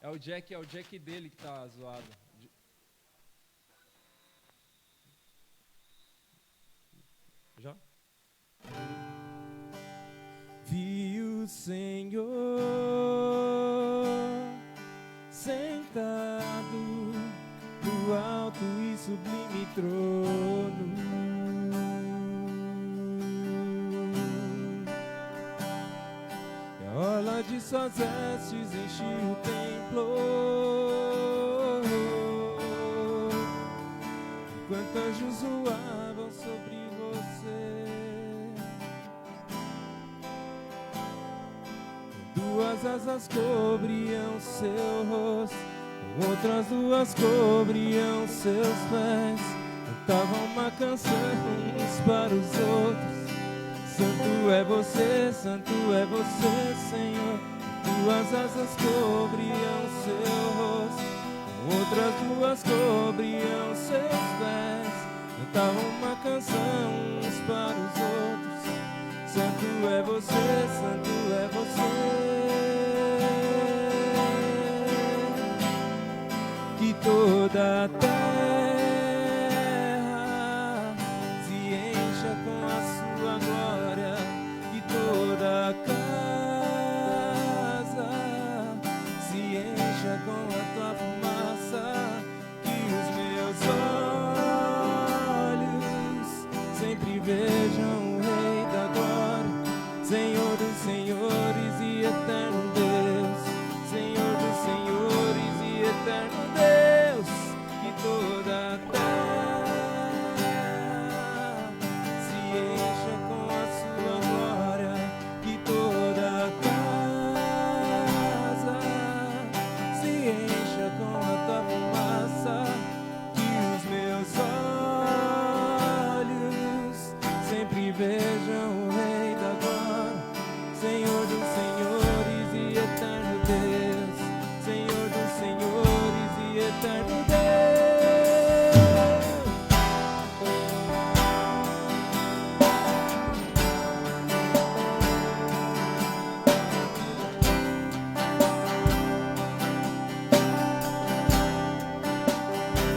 É o jack dele que tá zoado. Já? Vi o Senhor sentado no alto e sublime trono. E a orla de suas vestes encheu o templo, enquanto anjos voavam sobre você. Duas asas cobriam seu rosto, outras duas cobriam seus pés. Cantavam uma canção uns para os outros. Santo é você, Senhor. Duas asas cobriam seu rosto, outras duas cobriam seus pés. Cantavam uma canção uns para os outros. Santo é você, que toda a terra se encha com a sua glória, que toda a casa se encha com a tua fumaça, que os meus olhos sempre vejam o Rei da Glória, Senhor dos senhores e eterno Deus, Senhor dos senhores e eterno Deus, que toda a terra se encha com a sua glória, que toda a casa se encha com a tua fumaça, que os meus olhos sempre vejam o Rei da Glória, Senhor dos senhores e eterno Deus, Senhor dos senhores e eterno Deus.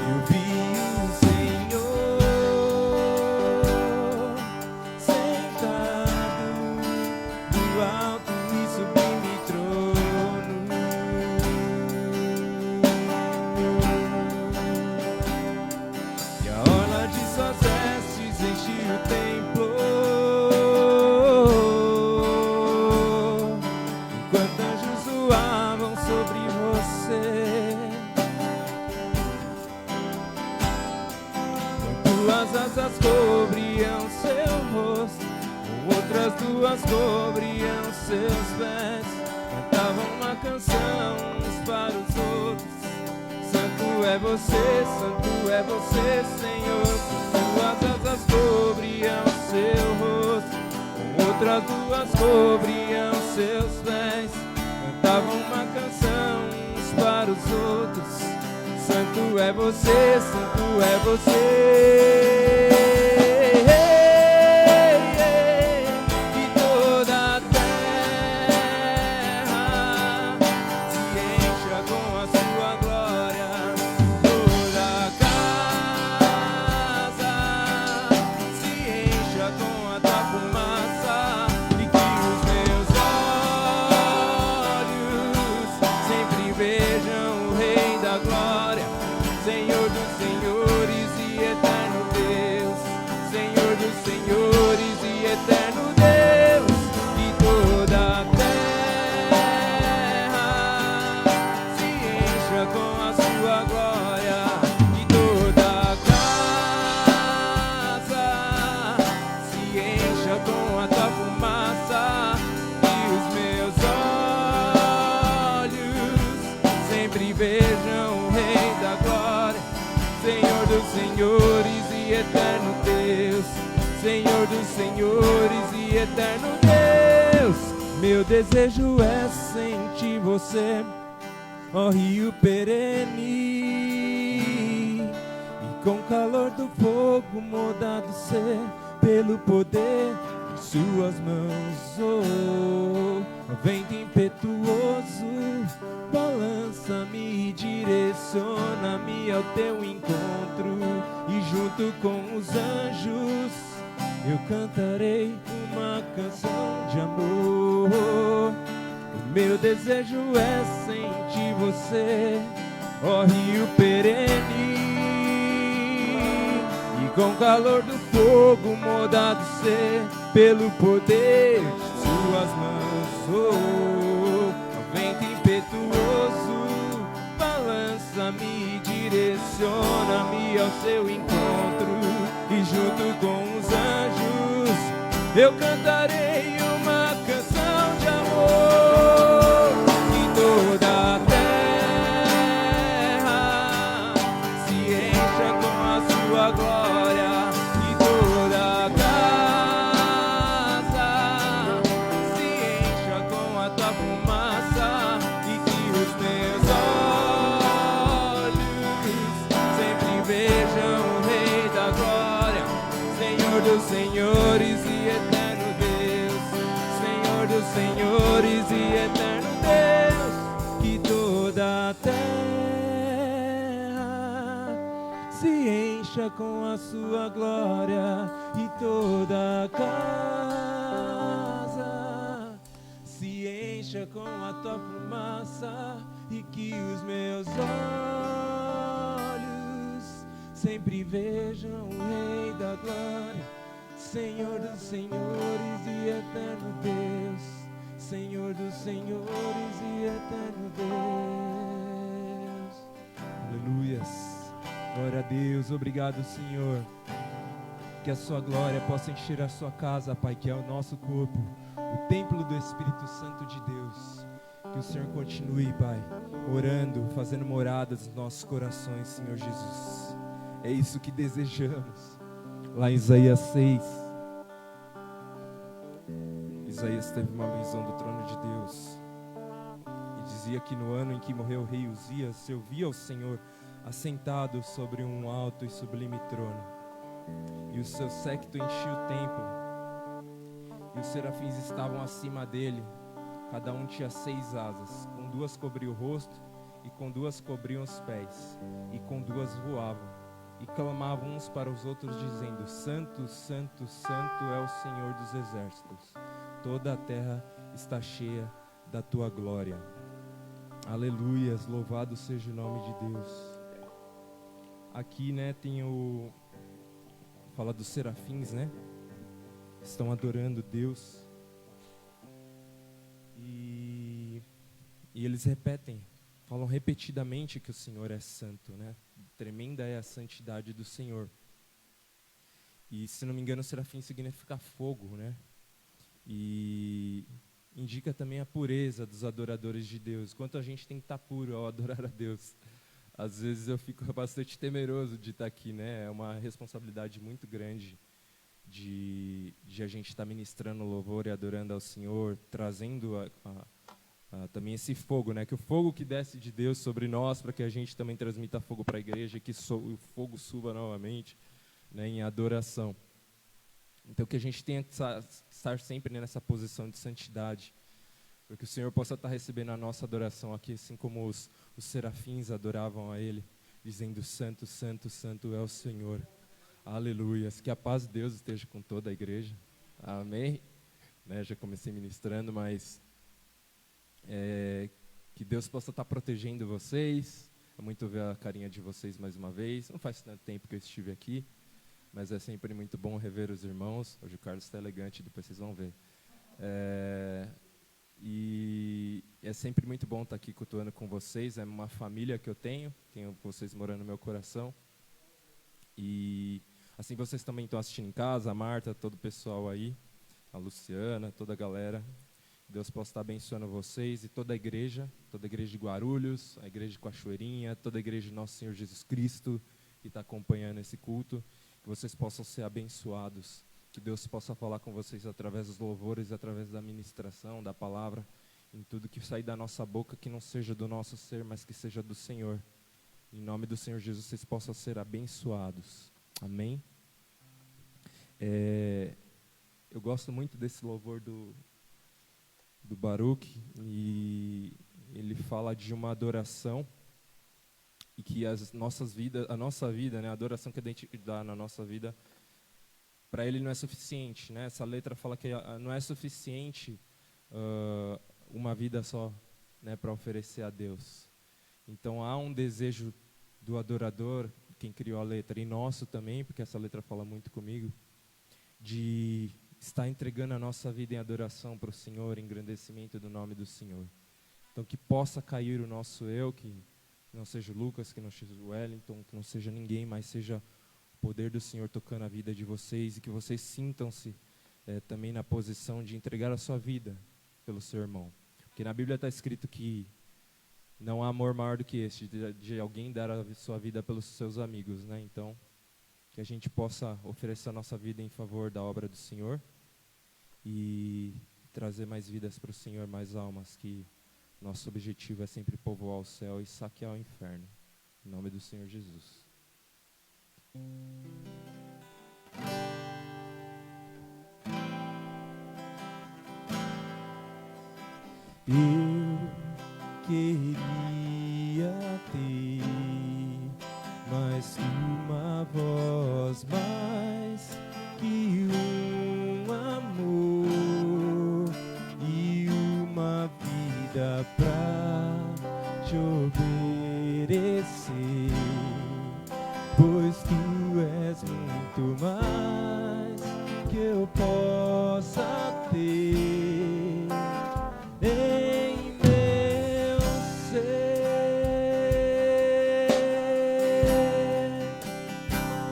Eu vi o Senhor sentado no alto e sublime trono. E a orla de suas vestes encheu o templo, enquanto anjos voavam sobre você. Duas asas cobriam seu rosto, outras duas cobriam seus pés. Cantavam uma canção uns para os outros. Santo é você, Senhor. Duas asas cobriam seu rosto, outras duas cobriam seus pés. Cantavam uma canção uns para os outros. Santo é você, que toda a terra se encha com a sua glória, toda a casa se encha com a tua fumaça, e que os meus olhos sempre vejam o Rei da Glória, Senhor dos senhores e eterno Deus, Senhor dos senhores e eterno Deus, que toda a terra se encha com a sua glória, que toda a casa se encha com a tua fumaça, que os meus olhos sempre vejam o Rei da Glória, Senhor dos senhores e eterno Deus, Senhor dos senhores e eterno Deus. Meu desejo é sentir você, ó rio perene, e com calor do fogo moldado ser pelo poder de suas mãos. Oh, vento impetuoso balança balança-me e direciona-me ao teu encontro, e junto com os anjos eu cantarei uma canção de amor. O meu desejo é sentir você, ó Rio perene, e com o calor do fogo moldado ser pelo poder de suas mãos. O vento impetuoso balança-me e direciona-me ao seu encontro, e junto com os anjos eu cantarei uma canção de amor. E toda a terra se encha com a sua glória, e toda a casa se encha com a tua fumaça, e que os meus olhos sempre vejam o Rei da glória, Senhor dos senhores e eterno Deus, Senhor dos senhores e eterno Deus. Que toda a terra se encha com a sua glória, e toda a casa se encha com a tua fumaça, e que os meus olhos sempre vejam o Rei da glória, Senhor dos senhores e eterno Deus, Senhor dos senhores e eterno Deus. Aleluias. Glória a Deus. Obrigado, Senhor. Que a sua glória possa encher a sua casa, Pai, que é o nosso corpo, o templo do Espírito Santo de Deus. Que o Senhor continue, Pai, orando, fazendo moradas nos nossos corações, Senhor Jesus. É isso que desejamos. Lá em Isaías 6, Isaías teve uma visão do trono de Deus e dizia que no ano em que morreu o rei Uzias, eu via o Senhor assentado sobre um alto e sublime trono, e o seu séquito enchia o templo, e os serafins estavam acima dele. Cada um tinha 6 asas, com 2 cobriam o rosto, e com 2 cobriam os pés, e com 2 voavam, e clamavam uns para os outros, dizendo: Santo, Santo, Santo é o Senhor dos exércitos, toda a terra está cheia da tua glória. Aleluias, louvado seja o nome de Deus. Aqui, né, tem fala dos serafins, né, estão adorando Deus, e eles falam repetidamente que o Senhor é santo, né? Tremenda é a santidade do Senhor. E, se não me engano, serafim significa fogo, né? E indica também a pureza dos adoradores de Deus. Quanto a gente tem que estar puro ao adorar a Deus. Às vezes eu fico bastante temeroso de estar aqui, né? É uma responsabilidade muito grande de a gente estar ministrando louvor e adorando ao Senhor, trazendo também esse fogo, né? Que o fogo que desce de Deus sobre nós, para que a gente também transmita fogo para a igreja, que o fogo suba novamente, né, em adoração. Então que a gente tenha que estar sempre, né, nessa posição de santidade, para que o Senhor possa estar recebendo a nossa adoração aqui, assim como os serafins adoravam a Ele, dizendo: Santo, Santo, Santo é o Senhor. Aleluias. Que a paz de Deus esteja com toda a igreja. Amém. Né, já comecei ministrando, mas que Deus possa estar protegendo vocês. É muito ver a carinha de vocês mais uma vez. Não faz tanto tempo que eu estive aqui, mas é sempre muito bom rever os irmãos. Hoje o Carlos está elegante, depois vocês vão ver. E é sempre muito bom estar aqui cultuando com vocês. É uma família que eu tenho vocês morando no meu coração. E assim, vocês também estão assistindo em casa, a Marta, todo o pessoal aí, a Luciana, toda a galera. Deus possa estar abençoando vocês e toda a igreja de Guarulhos, a igreja de Cachoeirinha, toda a igreja de Nosso Senhor Jesus Cristo que está acompanhando esse culto. Que vocês possam ser abençoados, que Deus possa falar com vocês através dos louvores, através da ministração, da palavra, em tudo que sair da nossa boca, que não seja do nosso ser, mas que seja do Senhor. Em nome do Senhor Jesus, vocês possam ser abençoados. Amém? Eu gosto muito desse louvor do Baruch, e ele fala de uma adoração e que a nossa vida, né, a adoração que a gente dá na nossa vida, para ele não é suficiente, né? Essa letra fala que não é suficiente uma vida só, né, para oferecer a Deus. Então há um desejo do adorador, quem criou a letra, e nosso também, porque essa letra fala muito comigo, de estar entregando a nossa vida em adoração para o Senhor, em engrandecimento do nome do Senhor. Então que possa cair o nosso eu, que não seja o Lucas, que não seja o Wellington, que não seja ninguém, mas seja o poder do Senhor tocando a vida de vocês, e que vocês sintam-se também na posição de entregar a sua vida pelo seu irmão. Porque na Bíblia está escrito que não há amor maior do que este, de alguém dar a sua vida pelos seus amigos, né? Então, que a gente possa oferecer a nossa vida em favor da obra do Senhor e trazer mais vidas para o Senhor, mais almas, que nosso objetivo é sempre povoar o céu e saquear o inferno. Em nome do Senhor Jesus. Eu queria ter mais que uma voz, mais que um amor e uma vida pra te obedecer, pois tu és muito mais que eu possa ter em meu ser.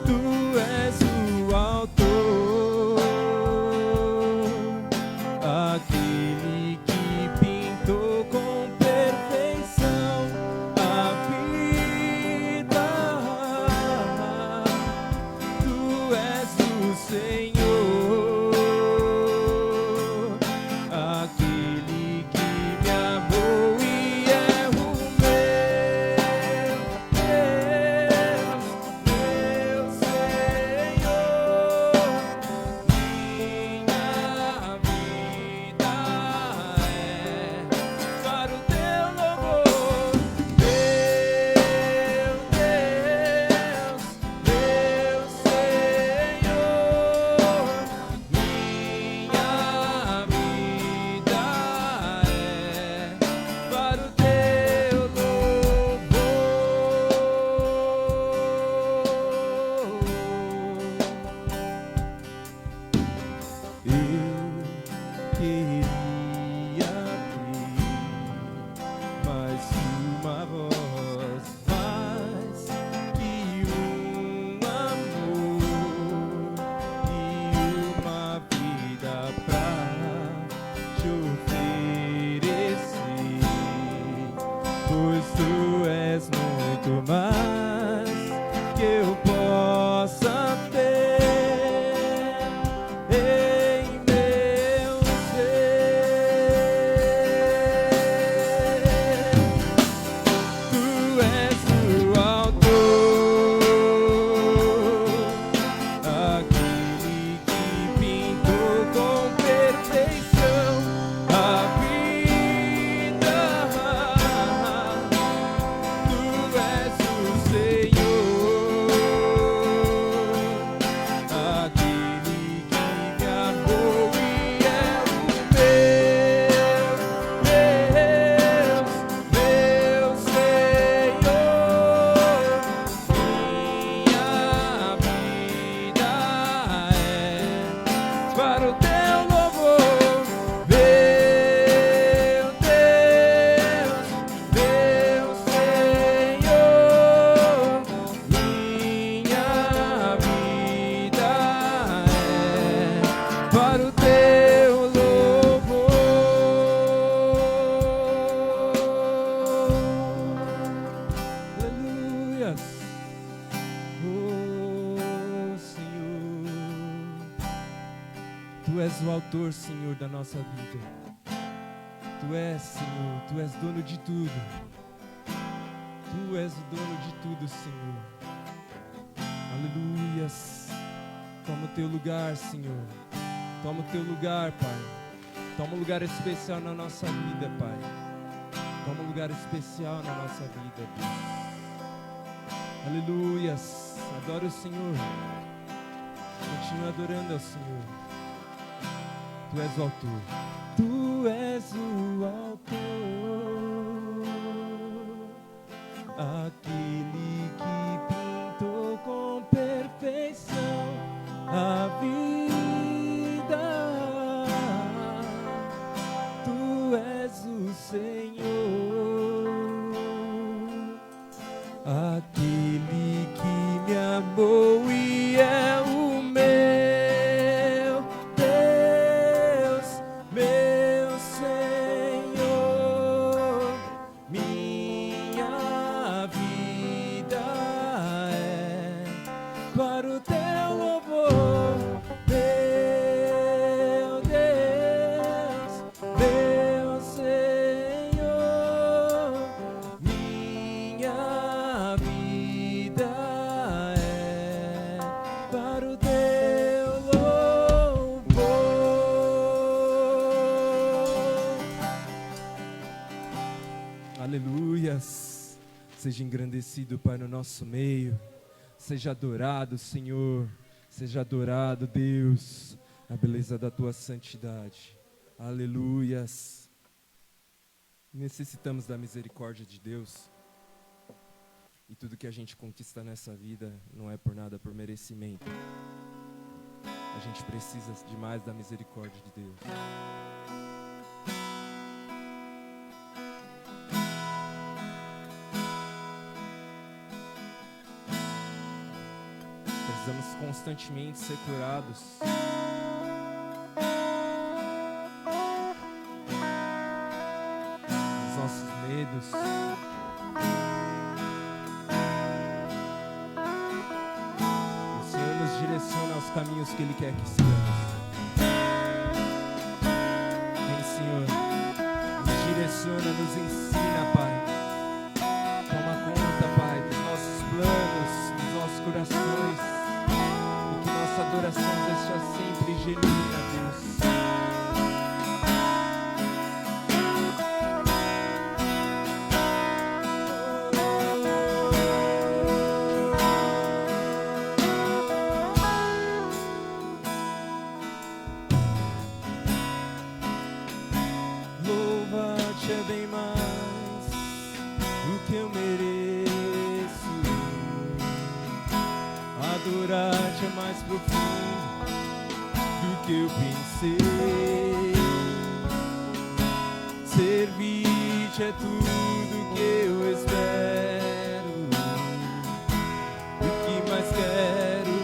Tu és o autor, aquele que pintou com perfeição a vida. Tu és o Senhor, aquele que me amou e é o meu Deus, meu Senhor. Minha vida é para o teu louvor, meu Deus, meu Senhor. Minha vida é para o teu louvor. Eu queria ter mais que uma voz, mais que um amor e uma vida pra te oferecer, pois tu és muito mais que eu possa ter em meu ser. Tu és o autor, aquele que pintou com perfeição a vida. Tu és o Senhor, aquele que me amou e é o meu Deus, meu Senhor. Minha vida é para o teu louvor, meu Deus, meu Senhor. Minha vida é para o teu louvor. Aleluia. Oh Senhor, Tu és o autor, Senhor, da nossa vida. Tu és, Senhor, Tu és dono de tudo. Tu és o dono de tudo, Senhor. Aleluias. Toma o Teu lugar, Senhor. Toma o Teu lugar, Pai. Toma um lugar especial na nossa vida, Pai. Toma um lugar especial na nossa vida, Deus. Aleluias. Adora o Senhor. Continua adorando ao Senhor. Tu és o autor. Tu és o autor, aquele que pintou com perfeição a vida. Tu és o Senhor, aquele que me amou e é o meu Deus, meu Senhor. Minha vida é para o teu louvor, meu Deus, meu Senhor. Minha vida é para o teu louvor. Aleluias. Seja engrandecido, Pai, no nosso meio. Seja adorado, Senhor. Seja adorado, Deus, a beleza da tua santidade. Aleluias. Necessitamos da misericórdia de Deus. E tudo que a gente conquista nessa vida não é por nada, por merecimento. A gente precisa demais da misericórdia de Deus. Precisamos constantemente ser curados. Dos nossos medos. O Senhor nos direciona aos caminhos que Ele quer que sigamos. Vem, Senhor, nos direciona, nos ensina, Pai. Toma conta, Pai, dos nossos planos, dos nossos corações. Nossa adoração seja sempre genuína, Deus. Louvar-te é bem mais do que eu mereço. Adorar-te é mais profundo do que eu pensei. Servir-te é tudo que eu espero. O que mais quero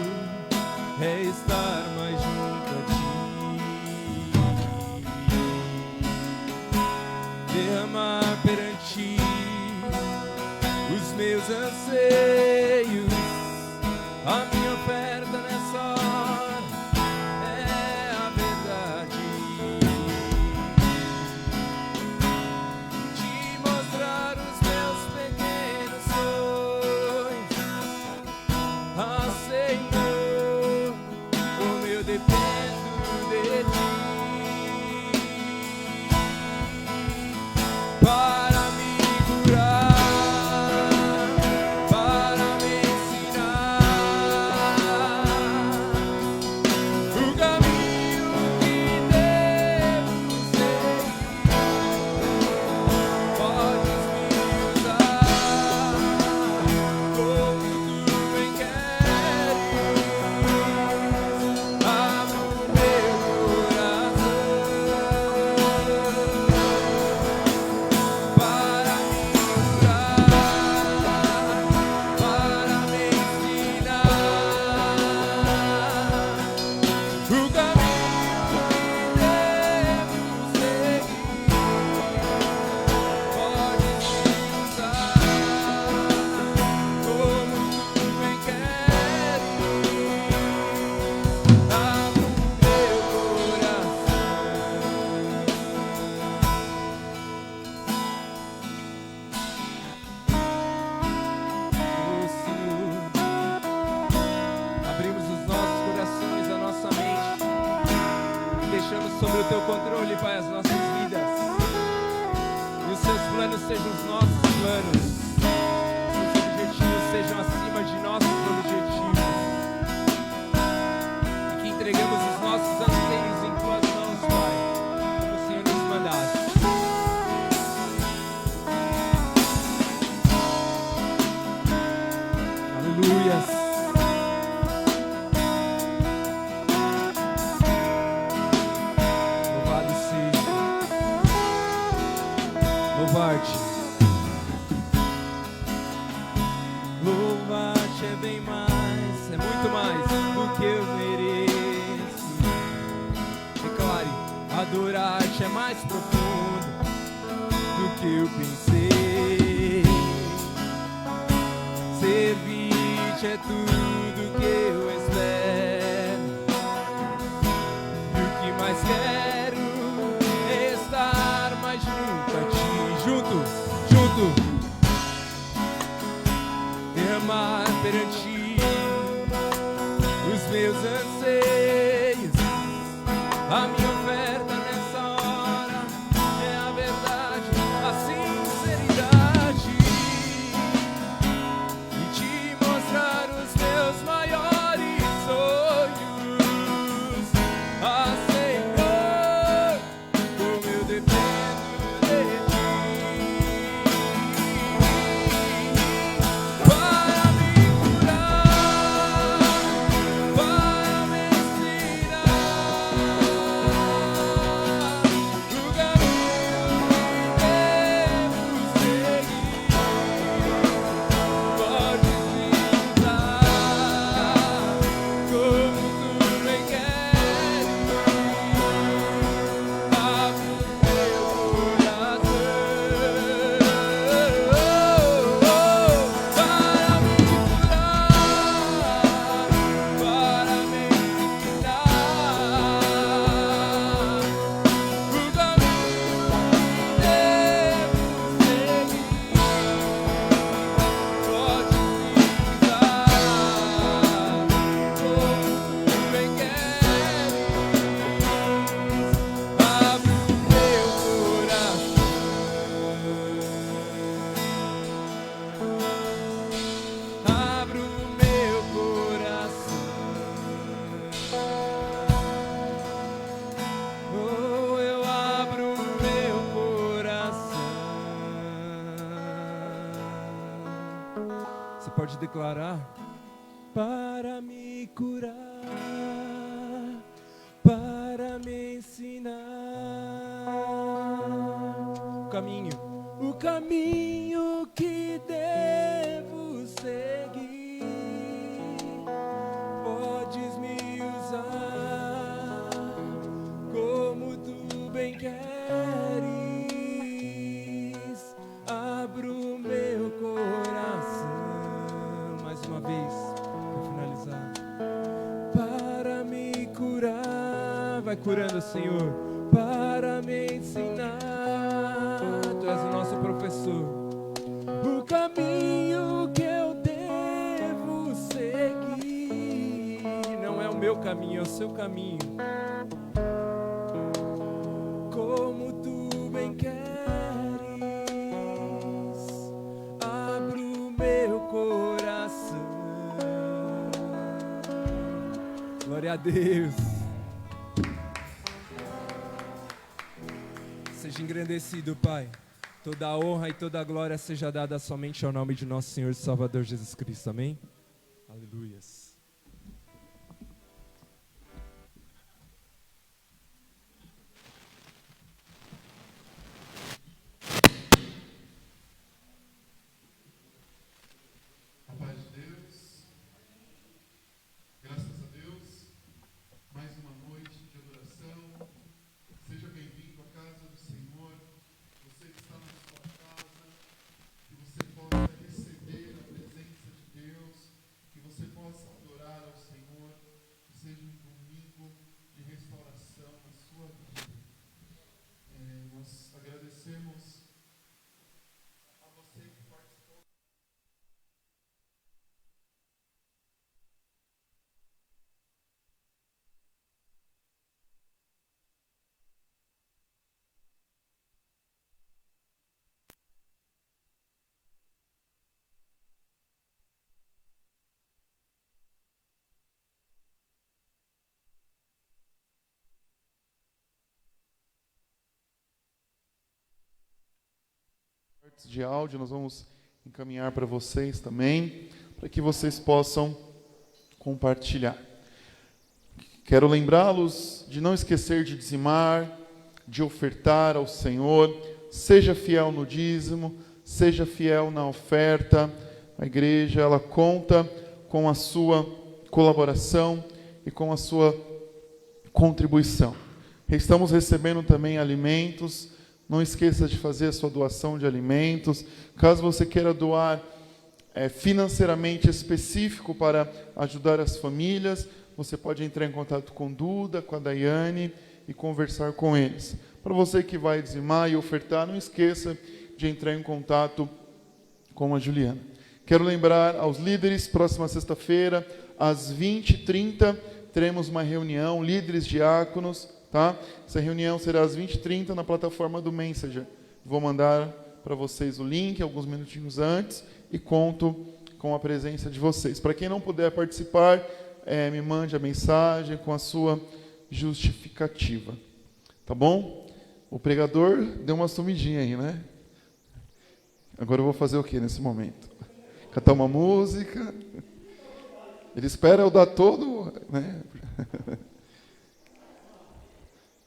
é estar mais junto a ti. Derramar perante os meus anseios. A minha oferta nessa hora é a verdade. Te mostrar os meus pequenos sonhos. Ah, Senhor, como eu dependo de ti. Para me curar, para me ensinar o caminho que devo seguir. Podes me usar como tu bem queres. Abra o meu coração para me mostrar, para me ensinar o caminho que devo seguir. Podes me usar como tu bem queres. Abra o meu coração. Senhor, abrimos os nossos corações, a nossa mente e deixamos sobre o teu controle, Pai, as nossas vidas e os seus planos. planos sejam os nossos planos, os objetivos sejam acima de nossos objetivos, e que entregamos os nossos anseios em tuas mãos, Pai, como o Senhor nos mandaste. Aleluias. Louvar-te é bem mais, é muito mais do que eu mereço. Declare, adorar-te é mais profundo do que eu pensei. Servir-te é tudo que eu espero, e o que mais quero é estar mais junto a ti, junto. Derramar perante os meus anseios, a minha oferta nessa hora é a verdade, a sinceridade, e te mostrar os meus maiores sonhos. Ah, Senhor, como eu dependo de ti. Pode declarar: para me curar, para me ensinar o caminho que devo seguir. Podes me usar como tu bem queres. Abro meu coração. Mais uma vez, para finalizar. Para me curar, vai curando, Senhor. Para me ensinar, Tu és o nosso professor. O caminho que eu devo seguir não é o meu caminho, é o seu caminho. Como Tu bem queres. Abro meu coração. Glória a Deus. Seja engrandecido, Pai. Toda a honra e toda a glória seja dada somente ao nome de nosso Senhor e Salvador Jesus Cristo. Amém? Aleluias. Possa suportes de áudio, nós vamos encaminhar para vocês também, para que vocês possam compartilhar. Quero lembrá-los de não esquecer de dizimar, de ofertar ao Senhor. Seja fiel no dízimo, seja fiel na oferta. A igreja, ela conta com a sua colaboração e com a sua contribuição. Estamos recebendo também alimentos. Não esqueça de fazer a sua doação de alimentos. Caso você queira doar financeiramente específico para ajudar as famílias, você pode entrar em contato com Duda, com a Daiane e conversar com eles. Para você que vai dizimar e ofertar, não esqueça de entrar em contato com a Juliana. Quero lembrar aos líderes, próxima sexta-feira, às 20h30, teremos uma reunião, líderes diáconos, tá? Essa reunião será às 20h30 na plataforma do Messenger. Vou mandar para vocês o link alguns minutinhos antes e conto com a presença de vocês. Para quem não puder participar, me mande a mensagem com a sua justificativa. Tá bom? O pregador deu uma sumidinha aí, né? Agora eu vou fazer o que nesse momento? Cantar uma música. Ele espera eu dar todo, né?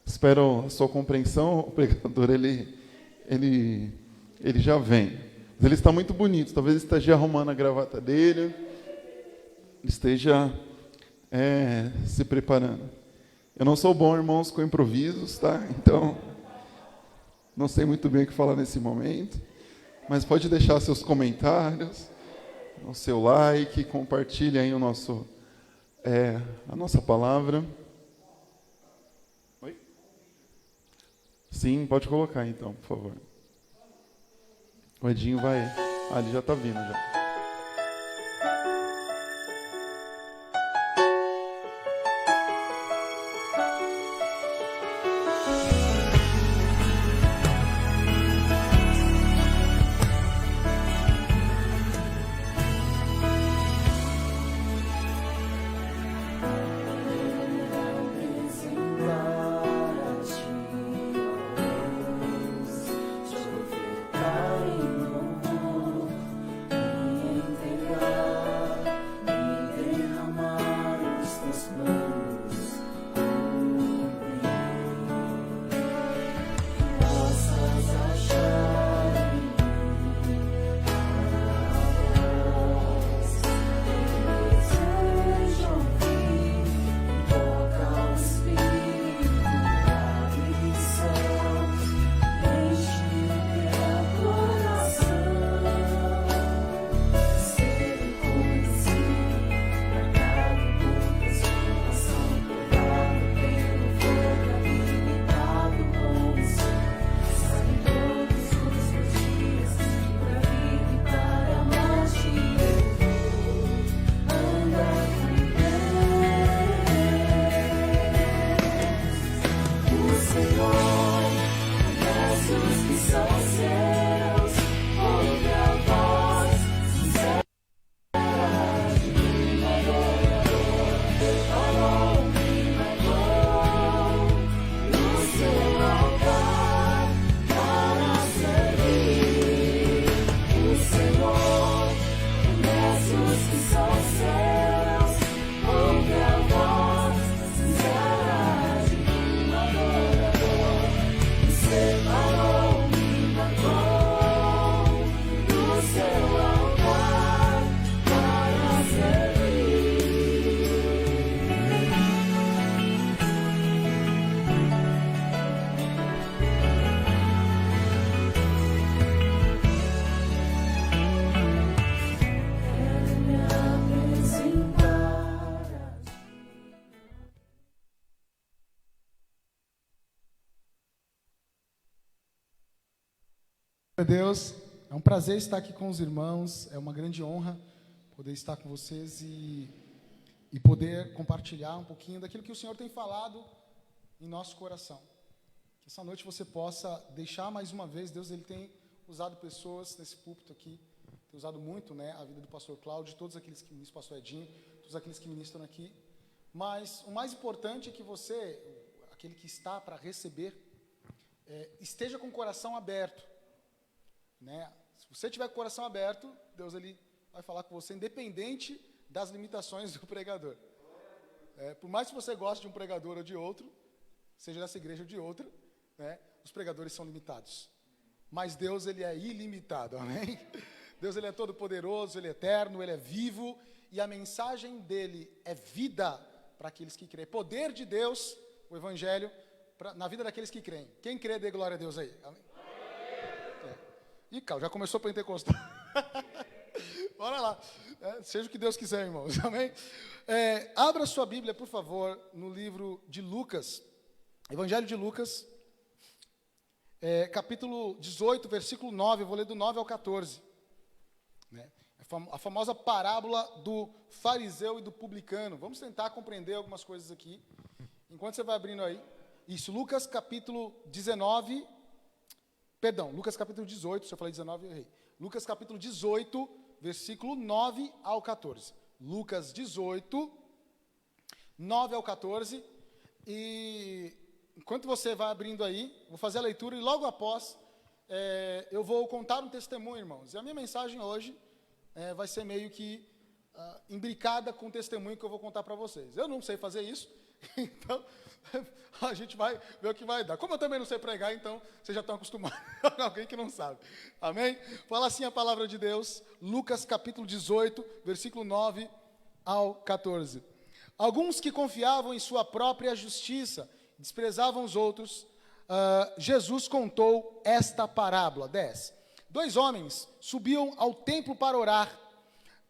Espero a sua compreensão. O pregador, ele já vem. Mas ele está muito bonito. Talvez ele esteja arrumando a gravata dele. Ele esteja se preparando. Eu não sou bom, irmãos, com improvisos, tá? Então, não sei muito bem o que falar nesse momento. Mas pode deixar seus comentários, o seu like, compartilhe aí a nossa palavra. Oi? Sim, pode colocar então, por favor. O Edinho vai... ele já está vindo já. Deus, é um prazer estar aqui com os irmãos, é uma grande honra poder estar com vocês e poder compartilhar um pouquinho daquilo que o Senhor tem falado em nosso coração. Que essa noite você possa deixar mais uma vez, Deus ele tem usado pessoas nesse púlpito aqui, tem usado muito, né, a vida do pastor Cláudio, todos aqueles que ministram, pastor Edinho, todos aqueles que ministram aqui, mas o mais importante é que você, aquele que está para receber, esteja com o coração aberto. né? Se você tiver com o coração aberto, Deus ele vai falar com você, independente das limitações do pregador. Por mais que você goste de um pregador ou de outro, seja dessa igreja ou de outra, né, os pregadores são limitados. Mas Deus ele é ilimitado, amém? Deus ele é todo poderoso, ele é eterno, ele é vivo, e a mensagem dele é vida para aqueles que creem. Poder de Deus, o evangelho, na vida daqueles que creem. Quem crê, dê glória a Deus aí. Amém? Ih, cara, já começou a pentecostal. Bora lá. Seja o que Deus quiser, irmãos. Amém? Abra sua Bíblia, por favor, no livro de Lucas. Evangelho de Lucas, capítulo 18, versículo 9. Eu vou ler do 9 ao 14. Né? A famosa parábola do fariseu e do publicano. Vamos tentar compreender algumas coisas aqui. Enquanto você vai abrindo aí. Isso, Lucas capítulo 19. Perdão, Lucas capítulo 18. Se eu falei 19, eu errei. Lucas capítulo 18, versículo 9 ao 14. Lucas 18, 9 ao 14. E enquanto você vai abrindo aí, vou fazer a leitura e logo após eu vou contar um testemunho, irmãos. E a minha mensagem hoje vai ser meio que imbricada com o testemunho que eu vou contar para vocês. Eu não sei fazer isso, então a gente vai ver o que vai dar. Como eu também não sei pregar, então vocês já estão acostumados com alguém que não sabe. Amém? Fala assim a palavra de Deus, Lucas capítulo 18, versículo 9 ao 14. Alguns que confiavam em sua própria justiça, desprezavam os outros, Jesus contou esta parábola. 10. 2 homens subiam ao templo para orar.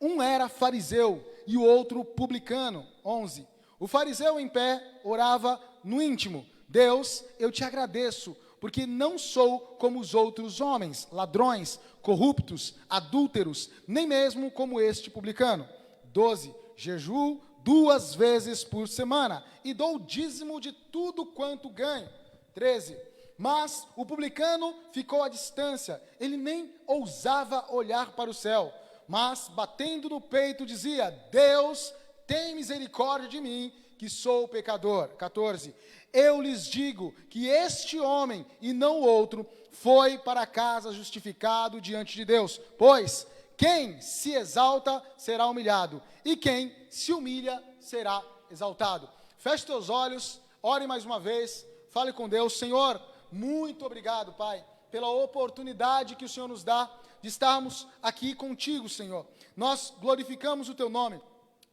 Um era fariseu e o outro publicano. 11. O fariseu em pé orava no íntimo: Deus, eu te agradeço, porque não sou como os outros homens, ladrões, corruptos, adúlteros, nem mesmo como este publicano. 12. Jejuo 2 vezes por semana e dou o dízimo de tudo quanto ganho. 13. Mas o publicano ficou à distância, ele nem ousava olhar para o céu, mas batendo no peito dizia: Deus, tem misericórdia de mim, que sou pecador. 14. Eu lhes digo que este homem, e não outro, foi para casa justificado diante de Deus. Pois quem se exalta será humilhado, e quem se humilha será exaltado. Feche teus olhos, ore mais uma vez, fale com Deus. Senhor, muito obrigado, Pai, pela oportunidade que o Senhor nos dá de estarmos aqui contigo, Senhor. Nós glorificamos o teu nome.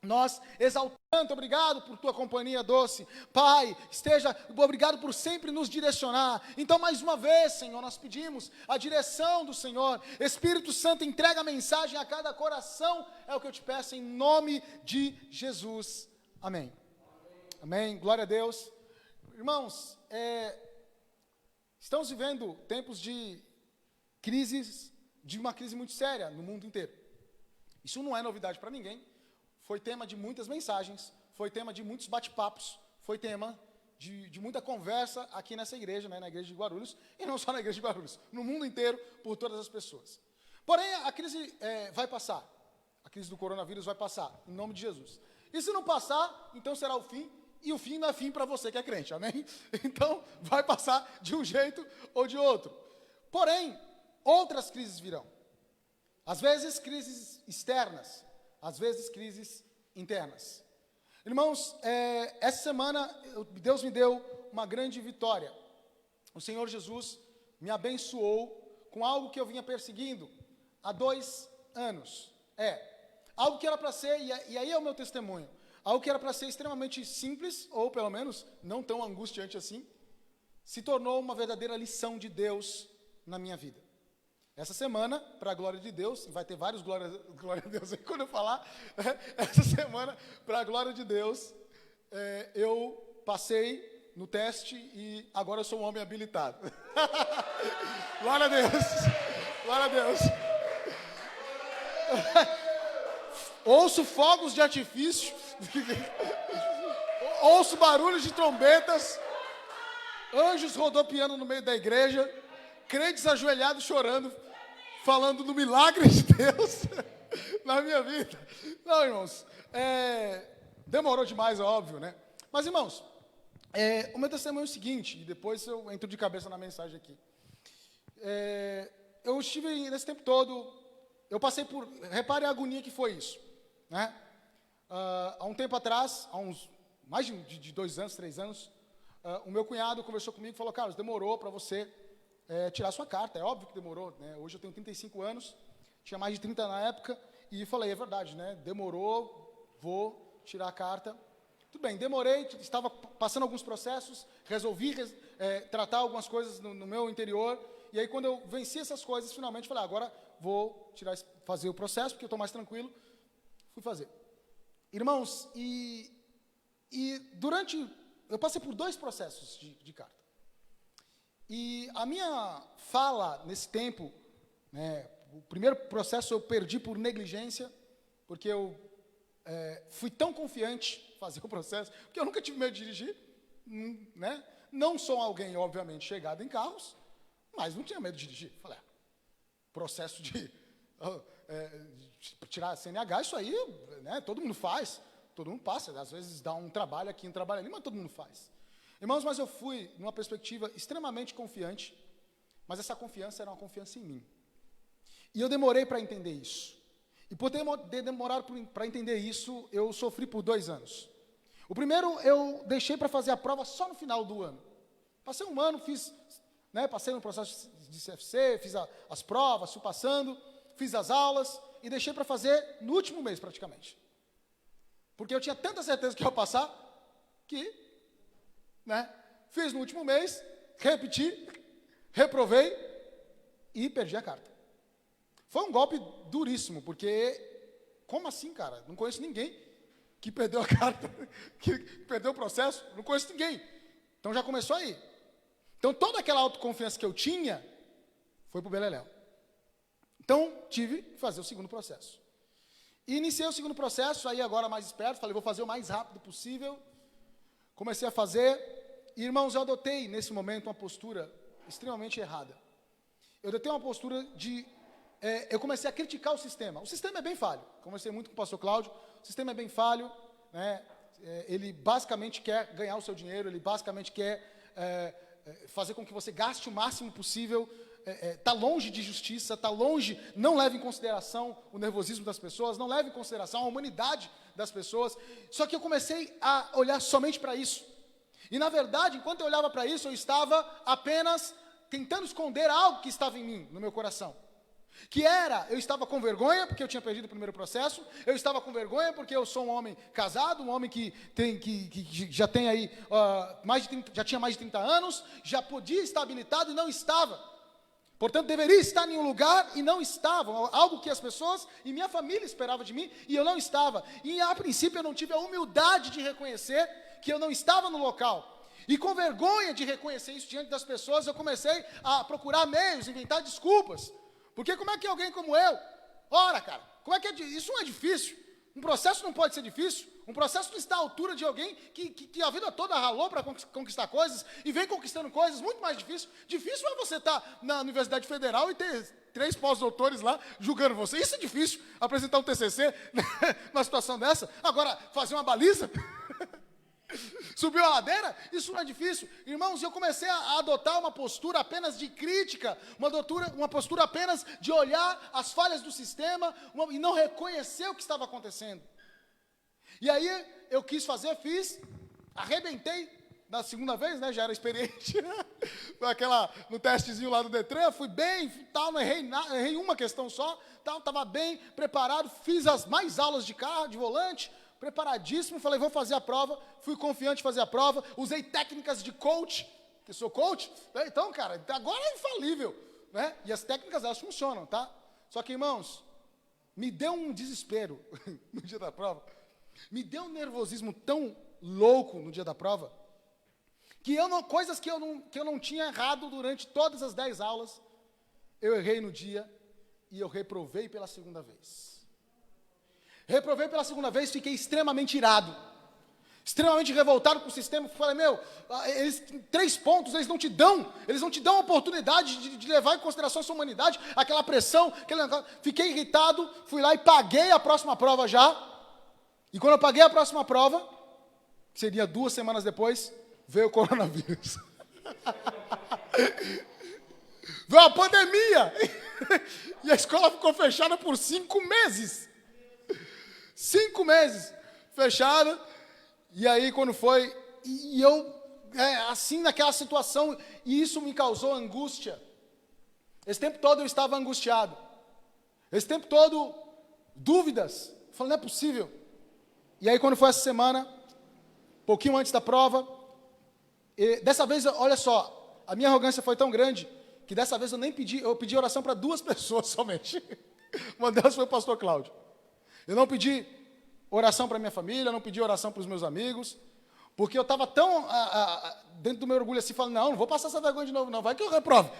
Nós exaltamos, obrigado por tua companhia doce. Pai, obrigado por sempre nos direcionar. Então, mais uma vez, Senhor, nós pedimos a direção do Senhor. Espírito Santo, entrega a mensagem a cada coração. É o que eu te peço em nome de Jesus. Amém. Amém. Glória a Deus. Irmãos, estamos vivendo tempos de uma crise muito séria no mundo inteiro. Isso não é novidade para ninguém. Foi tema de muitas mensagens, foi tema de muitos bate-papos, foi tema de muita conversa aqui nessa igreja, né, na igreja de Guarulhos, e não só na igreja de Guarulhos, no mundo inteiro, por todas as pessoas. Porém, a crise vai passar, a crise do coronavírus vai passar, em nome de Jesus. E se não passar, então será o fim, e o fim não é fim para você que é crente, amém? Então, vai passar de um jeito ou de outro. Porém, outras crises virão. Às vezes, crises externas, às vezes, crises internas. Irmãos, essa semana, Deus me deu uma grande vitória. O Senhor Jesus me abençoou com algo que eu vinha perseguindo há 2 anos. Algo que era para ser, e aí é o meu testemunho, algo que era para ser extremamente simples, ou pelo menos não tão angustiante assim, se tornou uma verdadeira lição de Deus na minha vida. Essa semana, para a glória de Deus, vai ter vários glória a Deus aí quando eu falar, essa semana, para a glória de Deus, eu passei no teste e agora eu sou um homem habilitado. Glória a Deus, glória a Deus. Ouço fogos de artifício, ouço barulhos de trombetas, anjos rodopiando no meio da igreja, crentes ajoelhados chorando, falando do milagre de Deus na minha vida. Não, irmãos, demorou demais, é óbvio, né? Mas, irmãos, o meu testemunho é o seguinte, e depois eu entro de cabeça na mensagem aqui. eu estive nesse tempo todo, eu passei por, repare a agonia que foi isso, né? Há um tempo atrás, há uns mais de 2 anos, 3 anos, o meu cunhado conversou comigo e falou, Carlos, demorou para você tirar sua carta, é óbvio que demorou, né? Hoje eu tenho 35 anos, tinha mais de 30 na época, e falei, é verdade, né? Demorou, vou tirar a carta. Tudo bem, demorei, estava passando alguns processos, resolvi tratar algumas coisas no meu interior, e aí quando eu venci essas coisas, finalmente falei, agora vou fazer o processo, porque eu estou mais tranquilo, fui fazer. Irmãos, e eu passei por 2 processos de carta. E a minha fala nesse tempo, né, o primeiro processo eu perdi por negligência, porque eu fui tão confiante em fazer o processo, porque eu nunca tive medo de dirigir, né? Não sou alguém, obviamente, chegado em carros, mas não tinha medo de dirigir. Falei, processo de tirar a CNH, isso aí, né, todo mundo faz, todo mundo passa, às vezes dá um trabalho aqui, um trabalho ali, mas todo mundo faz. Irmãos, mas eu fui numa perspectiva extremamente confiante, mas essa confiança era uma confiança em mim. E eu demorei para entender isso. E por demorar para entender isso, eu sofri por 2 anos. O primeiro, eu deixei para fazer a prova só no final do ano. Passei um ano, passei no processo de CFC, fiz as provas, fui passando, fiz as aulas e deixei para fazer no último mês, praticamente. Porque eu tinha tanta certeza que eu ia passar, que fiz no último mês, repeti, reprovei e perdi a carta. Foi um golpe duríssimo, porque, como assim, cara? Não conheço ninguém que perdeu a carta, que perdeu o processo, não conheço ninguém. Então já começou aí. Então toda aquela autoconfiança que eu tinha, foi para o beleléu. Então tive que fazer o segundo processo. E iniciei o segundo processo, aí agora mais esperto, falei, vou fazer o mais rápido possível. Comecei a fazer, e irmãos, eu adotei nesse momento uma postura extremamente errada. Eu adotei uma postura eu comecei a criticar o sistema. O sistema é bem falho. Conversei muito com o pastor Cláudio. O sistema é bem falho, né? Ele basicamente quer ganhar o seu dinheiro, ele basicamente quer fazer com que você gaste o máximo possível. Está longe de justiça, está longe, não leva em consideração o nervosismo das pessoas, não leva em consideração a humanidade das pessoas. Só que eu comecei a olhar somente para isso. E, na verdade, enquanto eu olhava para isso, eu estava apenas tentando esconder algo que estava em mim, no meu coração. Eu estava com vergonha, porque eu tinha perdido o primeiro processo, eu estava com vergonha porque eu sou um homem casado, um homem que já tem aí, já tinha mais de 30 anos, já podia estar habilitado e não estava. Portanto, deveria estar em um lugar e não estava, algo que as pessoas e minha família esperavam de mim e eu não estava. E, a princípio, eu não tive a humildade de reconhecer que eu não estava no local. E com vergonha de reconhecer isso diante das pessoas, eu comecei a procurar meios, inventar desculpas. Porque como é que alguém como eu, ora, cara, como é que isso não é difícil? Um processo não pode ser difícil. Um processo não está à altura de alguém que a vida toda ralou para conquistar coisas e vem conquistando coisas muito mais difíceis. Difícil é você estar na Universidade Federal e ter 3 pós-doutores lá julgando você. Isso é difícil, apresentar um TCC numa situação dessa. Agora, fazer uma baliza, subir a ladeira, isso não é difícil. Irmãos, eu comecei a adotar uma postura apenas de crítica, uma postura apenas de olhar as falhas do sistema e não reconhecer o que estava acontecendo. E aí eu fiz, arrebentei na segunda vez, né, já era experiente, no testezinho lá do Detran, fui bem, tal, não errei uma questão só, estava bem preparado, fiz as mais aulas de carro, de volante, preparadíssimo, falei, vou fazer a prova, fui confiante em fazer a prova, usei técnicas de coach, que sou coach, então, cara, agora é infalível, né? E as técnicas, elas funcionam, tá? Só que, irmãos, me deu um desespero no dia da prova, me deu um nervosismo tão louco no dia da prova, que coisas que eu não tinha errado durante todas as 10 aulas, eu errei no dia e eu reprovei pela segunda vez. Reprovei pela segunda vez, fiquei extremamente irado, extremamente revoltado com o sistema. Falei, 3 pontos, eles não te dão a oportunidade de levar em consideração a sua humanidade, aquela pressão, fiquei irritado, fui lá e paguei a próxima prova já. E quando eu paguei a próxima prova, que seria 2 semanas depois, veio o coronavírus. Veio a pandemia. E a escola ficou fechada por 5 meses. 5 meses fechada. E aí, quando foi... E eu, assim, naquela situação, e isso me causou angústia. Esse tempo todo eu estava angustiado. Esse tempo todo, dúvidas. Eu falei, não é possível. E aí, quando foi essa semana, pouquinho antes da prova, dessa vez, olha só, a minha arrogância foi tão grande, que dessa vez eu pedi oração para 2 pessoas somente. Uma delas foi o pastor Cláudio. Eu não pedi oração para minha família, não pedi oração para os meus amigos, porque eu estava tão dentro do meu orgulho assim, falando, não vou passar essa vergonha de novo, não, vai que eu reprovo.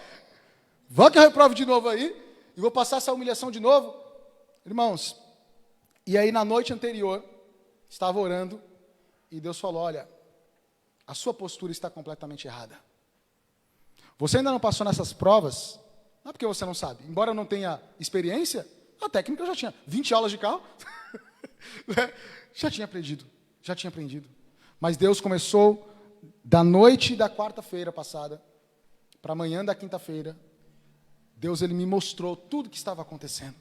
Vai que eu reprovo de novo aí, e vou passar essa humilhação de novo. Irmãos, e aí na noite anterior, estava orando, e Deus falou, olha, a sua postura está completamente errada. Você ainda não passou nessas provas, não é porque você não sabe. Embora eu não tenha experiência, a técnica eu já tinha. 20 aulas de carro, já tinha aprendido. Mas Deus começou da noite da quarta-feira passada para a manhã da quinta-feira. Deus, Ele me mostrou tudo o que estava acontecendo.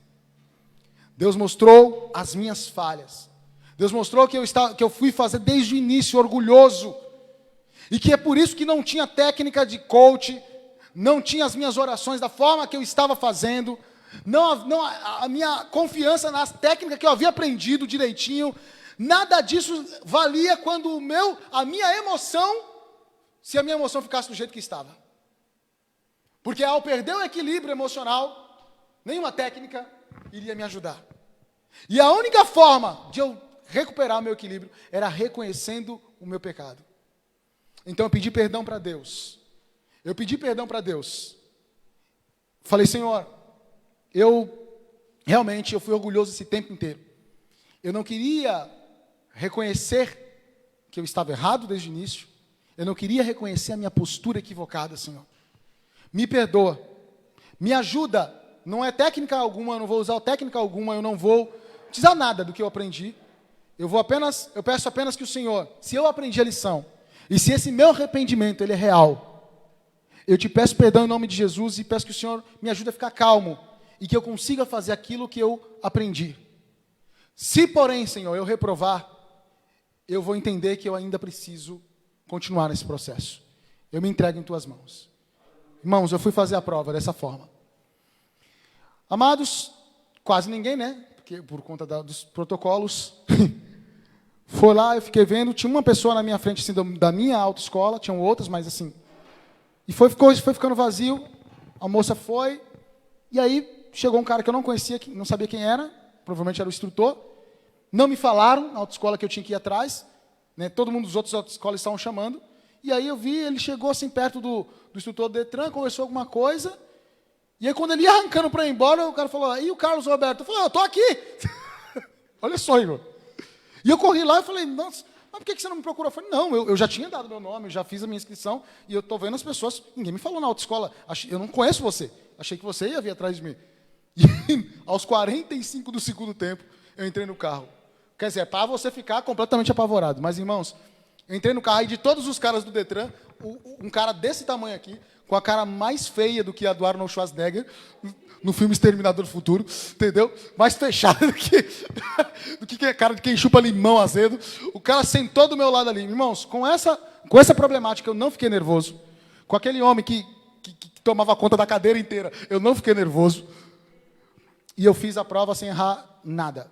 Deus mostrou as minhas falhas. Deus mostrou que eu fui fazer desde o início orgulhoso. E que é por isso que não tinha técnica de coach, não tinha as minhas orações da forma que eu estava fazendo, a minha confiança nas técnicas que eu havia aprendido direitinho, nada disso valia quando a minha emoção, se a minha emoção ficasse do jeito que estava. Porque ao perder o equilíbrio emocional, nenhuma técnica iria me ajudar. E a única forma de eu recuperar o meu equilíbrio era reconhecendo o meu pecado. Então eu pedi perdão para Deus. Falei, Senhor, realmente eu fui orgulhoso esse tempo inteiro. Eu não queria reconhecer que eu estava errado desde o início. Eu não queria reconhecer a minha postura equivocada, Senhor. Me perdoa. Me ajuda. Não é técnica alguma, eu não vou usar técnica alguma, eu não vou precisar nada do que eu aprendi. Eu peço apenas que o Senhor, se eu aprendi a lição, e se esse meu arrependimento ele é real, eu te peço perdão em nome de Jesus e peço que o Senhor me ajude a ficar calmo e que eu consiga fazer aquilo que eu aprendi. Se, porém, Senhor, eu reprovar, eu vou entender que eu ainda preciso continuar nesse processo. Eu me entrego em tuas mãos. Irmãos, eu fui fazer a prova dessa forma. Amados, quase ninguém, né? Porque por conta dos protocolos... Foi lá, eu fiquei vendo, tinha uma pessoa na minha frente, assim, da minha autoescola, tinham outras, mas assim... E foi ficando vazio, a moça foi, e aí chegou um cara que eu não conhecia, não sabia quem era, provavelmente era o instrutor, não me falaram na autoescola que eu tinha que ir atrás, né, todo mundo dos outros autoescolas estavam chamando, e aí eu vi, ele chegou assim perto do instrutor do Detran, conversou alguma coisa, e aí quando ele ia arrancando para ir embora, o cara falou, e o Carlos Roberto? Eu falei, eu estou aqui! Olha só, irmão. E eu corri lá e falei, nossa, mas por que você não me procurou? Eu falei, não, eu já tinha dado meu nome, eu já fiz a minha inscrição, e eu estou vendo as pessoas, ninguém me falou na autoescola, eu não conheço você, achei que você ia vir atrás de mim. E aos 45 do segundo tempo, eu entrei no carro. Quer dizer, é para você ficar completamente apavorado. Mas, irmãos, eu entrei no carro e de todos os caras do Detran, um cara desse tamanho aqui, com a cara mais feia do que a do Arnold Schwarzenegger, no filme Exterminador do Futuro, entendeu? Mais fechado do que a cara de quem chupa limão azedo. O cara sentou do meu lado ali. Irmãos, com essa problemática eu não fiquei nervoso. Com aquele homem que tomava conta da cadeira inteira, eu não fiquei nervoso. E eu fiz a prova sem errar nada.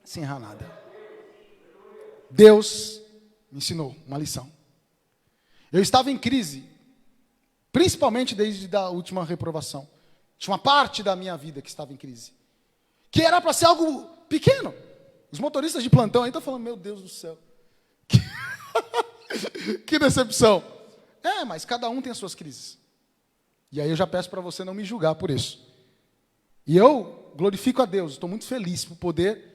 Sem errar nada. Deus me ensinou uma lição. Eu estava em crise, principalmente desde a última reprovação. Tinha uma parte da minha vida que estava em crise. Que era para ser algo pequeno. Os motoristas de plantão aí estão falando, meu Deus do céu. Que decepção. Mas cada um tem as suas crises. E aí eu já peço para você não me julgar por isso. E eu glorifico a Deus. Estou muito feliz por poder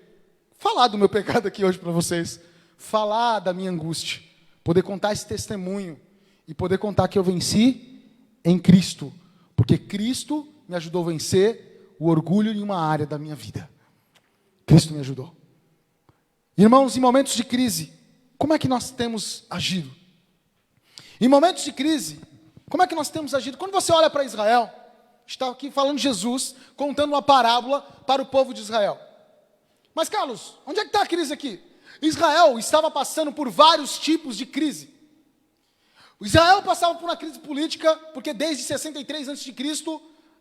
falar do meu pecado aqui hoje para vocês. Falar da minha angústia. Poder contar esse testemunho. E poder contar que eu venci em Cristo. Porque Cristo me ajudou a vencer o orgulho em uma área da minha vida. Cristo me ajudou. Irmãos, em momentos de crise, como é que nós temos agido? Em momentos de crise, como é que nós temos agido? Quando você olha para Israel, Está aqui falando Jesus, contando uma parábola para o povo de Israel. Mas, Carlos, onde é que está a crise aqui? Israel estava passando por vários tipos de crise. Israel passava por uma crise política, porque desde 63 a.C.,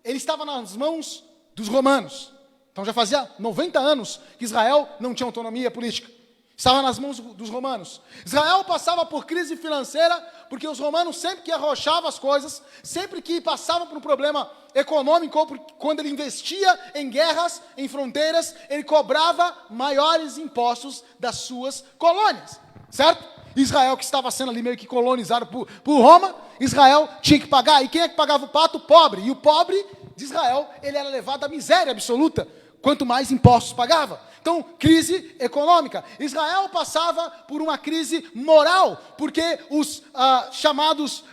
ele estava nas mãos dos romanos. Então já fazia 90 anos que Israel não tinha autonomia política. Estava nas mãos dos romanos. Israel passava por crise financeira, porque os romanos sempre que arrochavam as coisas, sempre que passavam por um problema econômico, ou quando ele investia em guerras, em fronteiras, ele cobrava maiores impostos das suas colônias. Certo? Israel, que estava sendo ali meio que colonizado por Roma, Israel tinha que pagar. E quem é que pagava o pato? O pobre. E o pobre de Israel, ele era levado à miséria absoluta, quanto mais impostos pagava. Então, crise econômica. Israel passava por uma crise moral, porque os chamados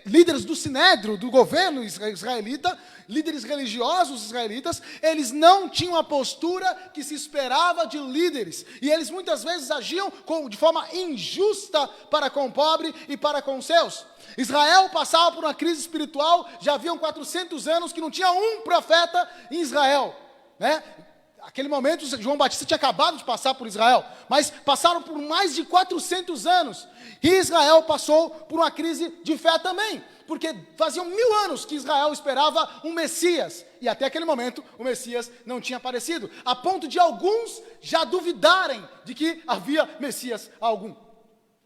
líderes do sinédrio, do governo israelita, líderes religiosos israelitas, eles não tinham a postura que se esperava de líderes. E eles muitas vezes agiam de forma injusta para com o pobre e para com os seus. Israel passava por uma crise espiritual, já haviam 400 anos que não tinha um profeta em Israel, né? Naquele momento, João Batista tinha acabado de passar por Israel, mas passaram por mais de 400 anos. E Israel passou por uma crise de fé também, porque faziam 1000 anos que Israel esperava um Messias, e até aquele momento o Messias não tinha aparecido, a ponto de alguns já duvidarem de que havia Messias algum.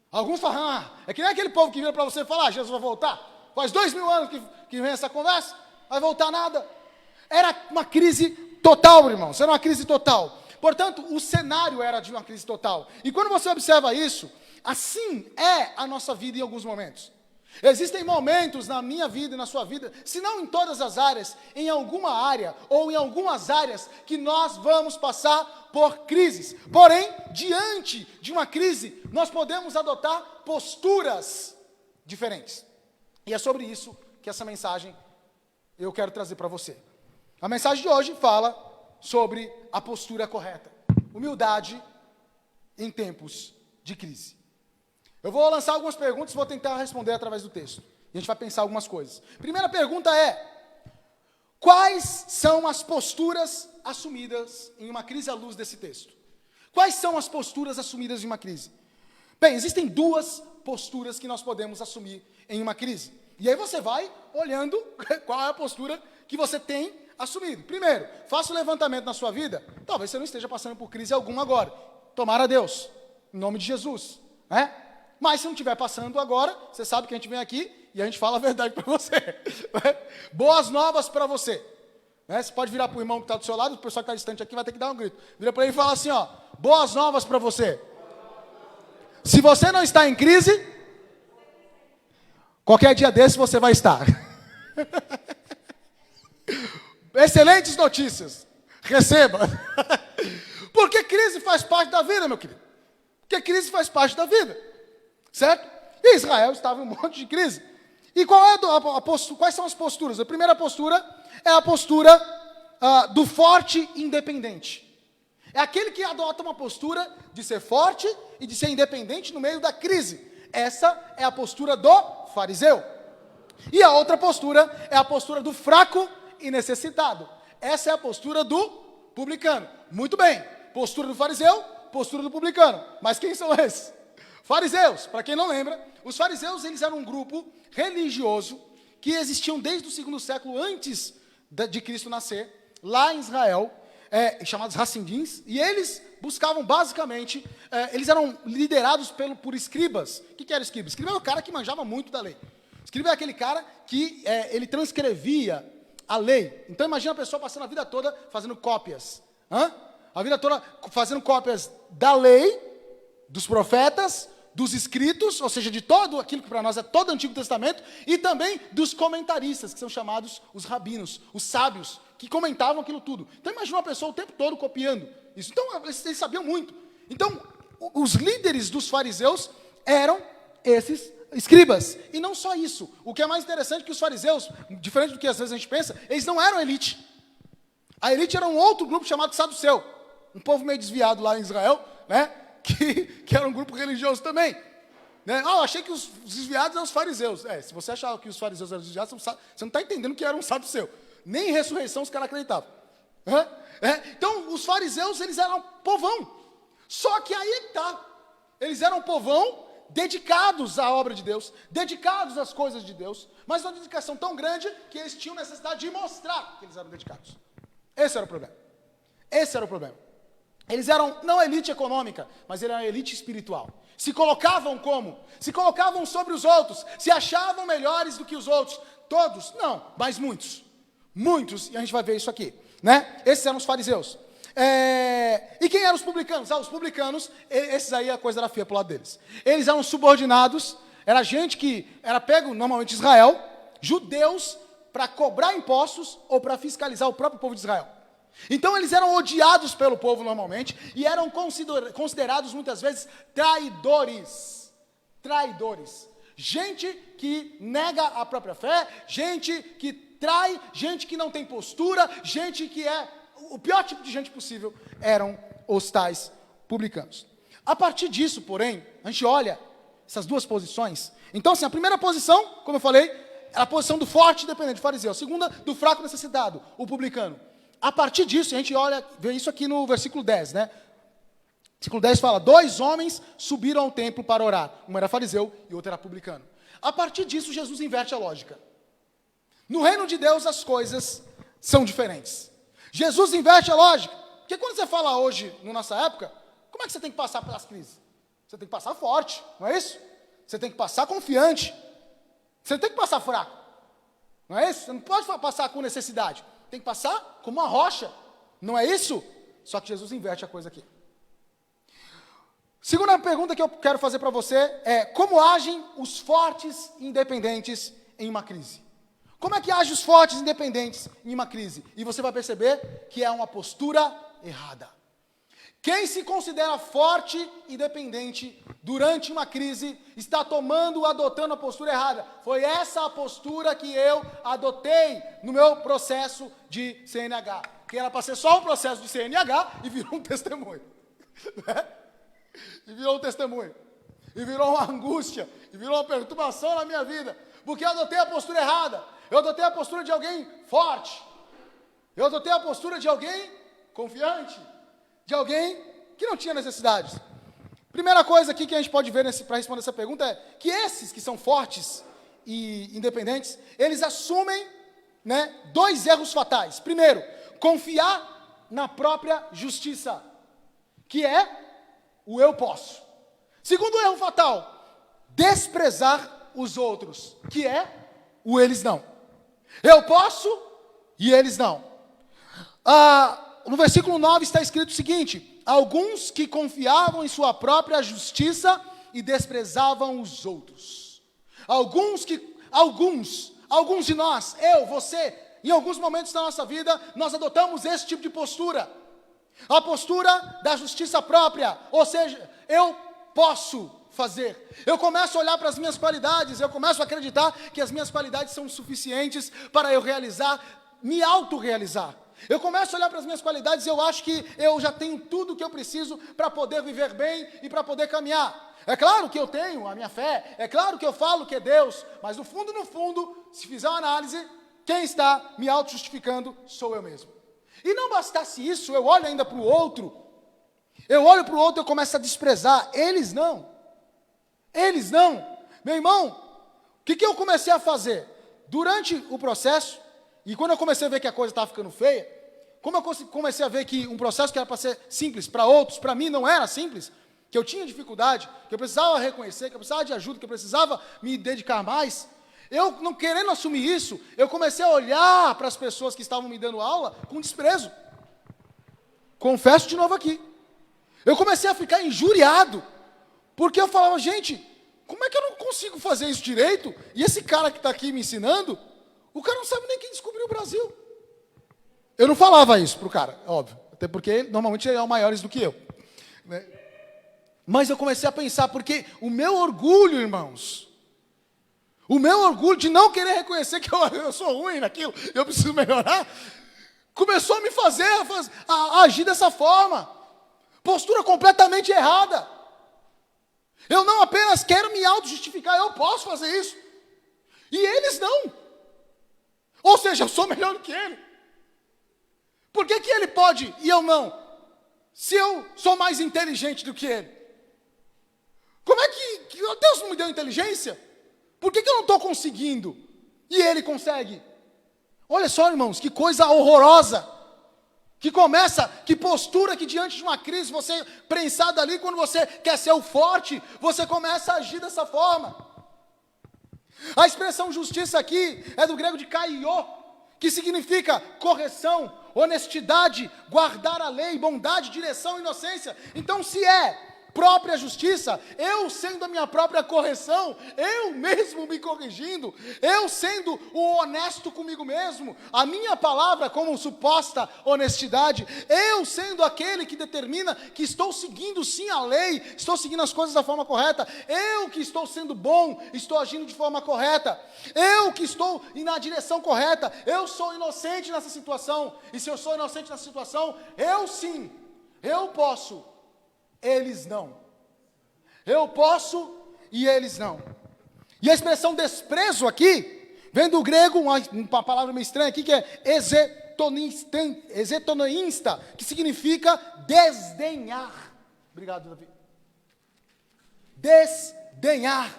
Alguns falam, é que nem aquele povo que vira para você e fala, Jesus vai voltar. Faz 2000 anos que vem essa conversa, vai voltar nada. Era uma crise total, irmãos, era uma crise total. Portanto, o cenário era de uma crise total. E quando você observa isso, assim é a nossa vida em alguns momentos. Existem momentos na minha vida e na sua vida, se não em todas as áreas, em alguma área ou em algumas áreas, que nós vamos passar por crises. Porém, diante de uma crise, nós podemos adotar posturas diferentes. E é sobre isso que essa mensagem eu quero trazer para você. A mensagem de hoje fala sobre a postura correta. Humildade em tempos de crise. Eu vou lançar algumas perguntas e vou tentar responder através do texto. E a gente vai pensar algumas coisas. Primeira pergunta é: quais são as posturas assumidas em uma crise à luz desse texto? Quais são as posturas assumidas em uma crise? Bem, existem duas posturas que nós podemos assumir em uma crise. E aí você vai olhando qual é a postura que você tem assumido. Primeiro, faça um levantamento na sua vida. Talvez você não esteja passando por crise alguma agora. Tomara a Deus, em nome de Jesus, né? Mas se não estiver passando agora, você sabe que a gente vem aqui e a gente fala a verdade para você. Né? Boas novas para você. Né? Você pode virar para o irmão que está do seu lado, o pessoal que está distante aqui vai ter que dar um grito. Vira para ele e fala assim, ó, boas novas para você. Se você não está em crise, qualquer dia desse você vai estar. Excelentes notícias. Receba. Porque crise faz parte da vida, meu querido. Porque crise faz parte da vida. Certo? E Israel estava em um monte de crise. E quais são as posturas? A primeira postura é a postura do forte independente. É aquele que adota uma postura de ser forte e de ser independente no meio da crise. Essa é a postura do fariseu. E a outra postura é a postura do fraco e necessitado. Essa é a postura do publicano. Muito bem. Postura do fariseu, postura do publicano. Mas quem são esses? Fariseus. Para quem não lembra, os fariseus eles eram um grupo religioso que existiam desde o 2º século antes de Cristo nascer, lá em Israel, chamados Hassindins, e eles buscavam basicamente, eles eram liderados por escribas. O que era escriba? Escriba era o cara que manjava muito da lei. Escriba é aquele cara que ele transcrevia a lei. Então imagina a pessoa passando a vida toda fazendo cópias. A vida toda fazendo cópias da lei, dos profetas, dos escritos, ou seja, de todo aquilo que para nós é todo o Antigo Testamento, e também dos comentaristas, que são chamados os rabinos, os sábios, que comentavam aquilo tudo. Então imagina uma pessoa o tempo todo copiando isso. Então eles sabiam muito. Então os líderes dos fariseus eram esses escribas. E não só isso. O que é mais interessante é que os fariseus, diferente do que às vezes a gente pensa, eles não eram elite. A elite era um outro grupo chamado saduceu. Um povo meio desviado lá em Israel, né? Que era um grupo religioso também. Né? Eu achei que os desviados eram os fariseus. Se você achava que os fariseus eram os desviados, você não está entendendo que era um saduceu. Nem em ressurreição os caras acreditavam. Então, os fariseus, eles eram povão. Só que aí está. Eles eram povão dedicados à obra de Deus, dedicados às coisas de Deus, mas uma dedicação tão grande que eles tinham necessidade de mostrar que eles eram dedicados. Esse era o problema. Esse era o problema. Eles eram não elite econômica, mas eles eram elite espiritual. Se colocavam como? Se colocavam sobre os outros, se achavam melhores do que os outros. Todos? Não, mas muitos. Muitos, e a gente vai ver isso aqui. Né? Esses eram os fariseus. E quem eram os publicanos? Os publicanos, esses aí a coisa era feia pro lado deles. Eles eram subordinados, era gente que era pego, normalmente Israel, judeus, para cobrar impostos ou para fiscalizar o próprio povo de Israel. Então eles eram odiados pelo povo normalmente e eram considerados muitas vezes traidores. Traidores. Gente que nega a própria fé, gente que trai, gente que não tem postura, gente que é... O pior tipo de gente possível eram os tais publicanos. A partir disso, porém, a gente olha essas duas posições. Então, assim, a primeira posição, como eu falei, era a posição do forte e dependente, fariseu. A segunda, do fraco necessitado, o publicano. A partir disso, a gente olha, vê isso aqui no versículo 10, né? Versículo 10 fala, 2 homens subiram ao templo para orar. Um era fariseu e o outro era publicano. A partir disso, Jesus inverte a lógica. No reino de Deus, as coisas são diferentes. Jesus inverte a lógica. Porque quando você fala hoje, na nossa época, como é que você tem que passar pelas crises? Você tem que passar forte, não é isso? Você tem que passar confiante. Você não tem que passar fraco. Não é isso? Você não pode passar com necessidade. Tem que passar como uma rocha. Não é isso? Só que Jesus inverte a coisa aqui. Segunda pergunta que eu quero fazer para você é: como agem os fortes e independentes em uma crise? Como é que agem os fortes e independentes em uma crise? E você vai perceber que é uma postura errada. Quem se considera forte e independente durante uma crise está adotando a postura errada. Foi essa a postura que eu adotei no meu processo de CNH. Que era para ser só um processo de CNH e virou um testemunho. Né? E virou um testemunho. E virou uma angústia. E virou uma perturbação na minha vida. Porque eu adotei a postura errada. Eu adotei a postura de alguém forte. Eu adotei a postura de alguém confiante. De alguém que não tinha necessidades. Primeira coisa aqui que a gente pode ver para responder essa pergunta é que esses que são fortes e independentes, eles assumem, né, 2 erros fatais. Primeiro, confiar na própria justiça, que é o eu posso. Segundo erro fatal, desprezar os outros, que é o eles não. Eu posso e eles não. No versículo 9 está escrito o seguinte: alguns que confiavam em sua própria justiça e desprezavam os outros. Alguns de nós, eu, você, em alguns momentos da nossa vida, nós adotamos esse tipo de postura. A postura da justiça própria, ou seja, eu posso fazer. Eu começo a olhar para as minhas qualidades, eu começo a acreditar que as minhas qualidades são suficientes para eu me autorrealizar. Eu começo a olhar para as minhas qualidades e eu acho que eu já tenho tudo o que eu preciso para poder viver bem e para poder caminhar. É claro que eu tenho a minha fé, é claro que eu falo que é Deus, mas no fundo, se fizer uma análise, quem está me auto-justificando sou eu mesmo. E não bastasse isso, eu olho ainda para o outro, e começo a desprezar. Eles não. Meu irmão, o que eu comecei a fazer? Durante o processo, e quando eu comecei a ver que a coisa estava ficando feia, como eu comecei a ver que um processo que era para ser simples para outros, para mim não era simples, que eu tinha dificuldade, que eu precisava reconhecer, que eu precisava de ajuda, que eu precisava me dedicar mais, eu não querendo assumir isso, eu comecei a olhar para as pessoas que estavam me dando aula com desprezo. Confesso de novo aqui. Eu comecei a ficar injuriado, porque eu falava, gente, como é que eu não consigo fazer isso direito? E esse cara que está aqui me ensinando, o cara não sabe nem quem descobriu o Brasil. Eu não falava isso para o cara, óbvio, até porque normalmente eles são maiores do que eu. Né? Mas eu comecei a pensar, porque o meu orgulho, irmãos, o meu orgulho de não querer reconhecer que eu sou ruim naquilo, eu preciso melhorar, começou a me fazer a agir dessa forma. Postura completamente errada. Eu não apenas quero me auto-justificar, eu posso fazer isso. E eles não. Ou seja, eu sou melhor do que ele. Por que ele pode e eu não? Se eu sou mais inteligente do que ele. Como é que Deus não me deu inteligência? Por que eu não estou conseguindo? E ele consegue? Olha só, irmãos, que coisa horrorosa. Que postura que diante de uma crise, você prensado ali, quando você quer ser o forte, você começa a agir dessa forma. A expressão justiça aqui é do grego de kaiô, que significa correção, honestidade, guardar a lei, bondade, direção, inocência. Então, se é própria justiça, eu sendo a minha própria correção, eu mesmo me corrigindo, eu sendo o honesto comigo mesmo, a minha palavra como suposta honestidade, eu sendo aquele que determina que estou seguindo sim a lei, estou seguindo as coisas da forma correta, eu que estou sendo bom, estou agindo de forma correta, eu que estou na direção correta, eu sou inocente nessa situação, e se eu sou inocente nessa situação, eu sim, eu posso, eles não. Eu posso e eles não. E a expressão desprezo aqui, vem do grego, uma palavra meio estranha aqui, que é exetonoinsta, que significa desdenhar. Obrigado, Davi. Desdenhar.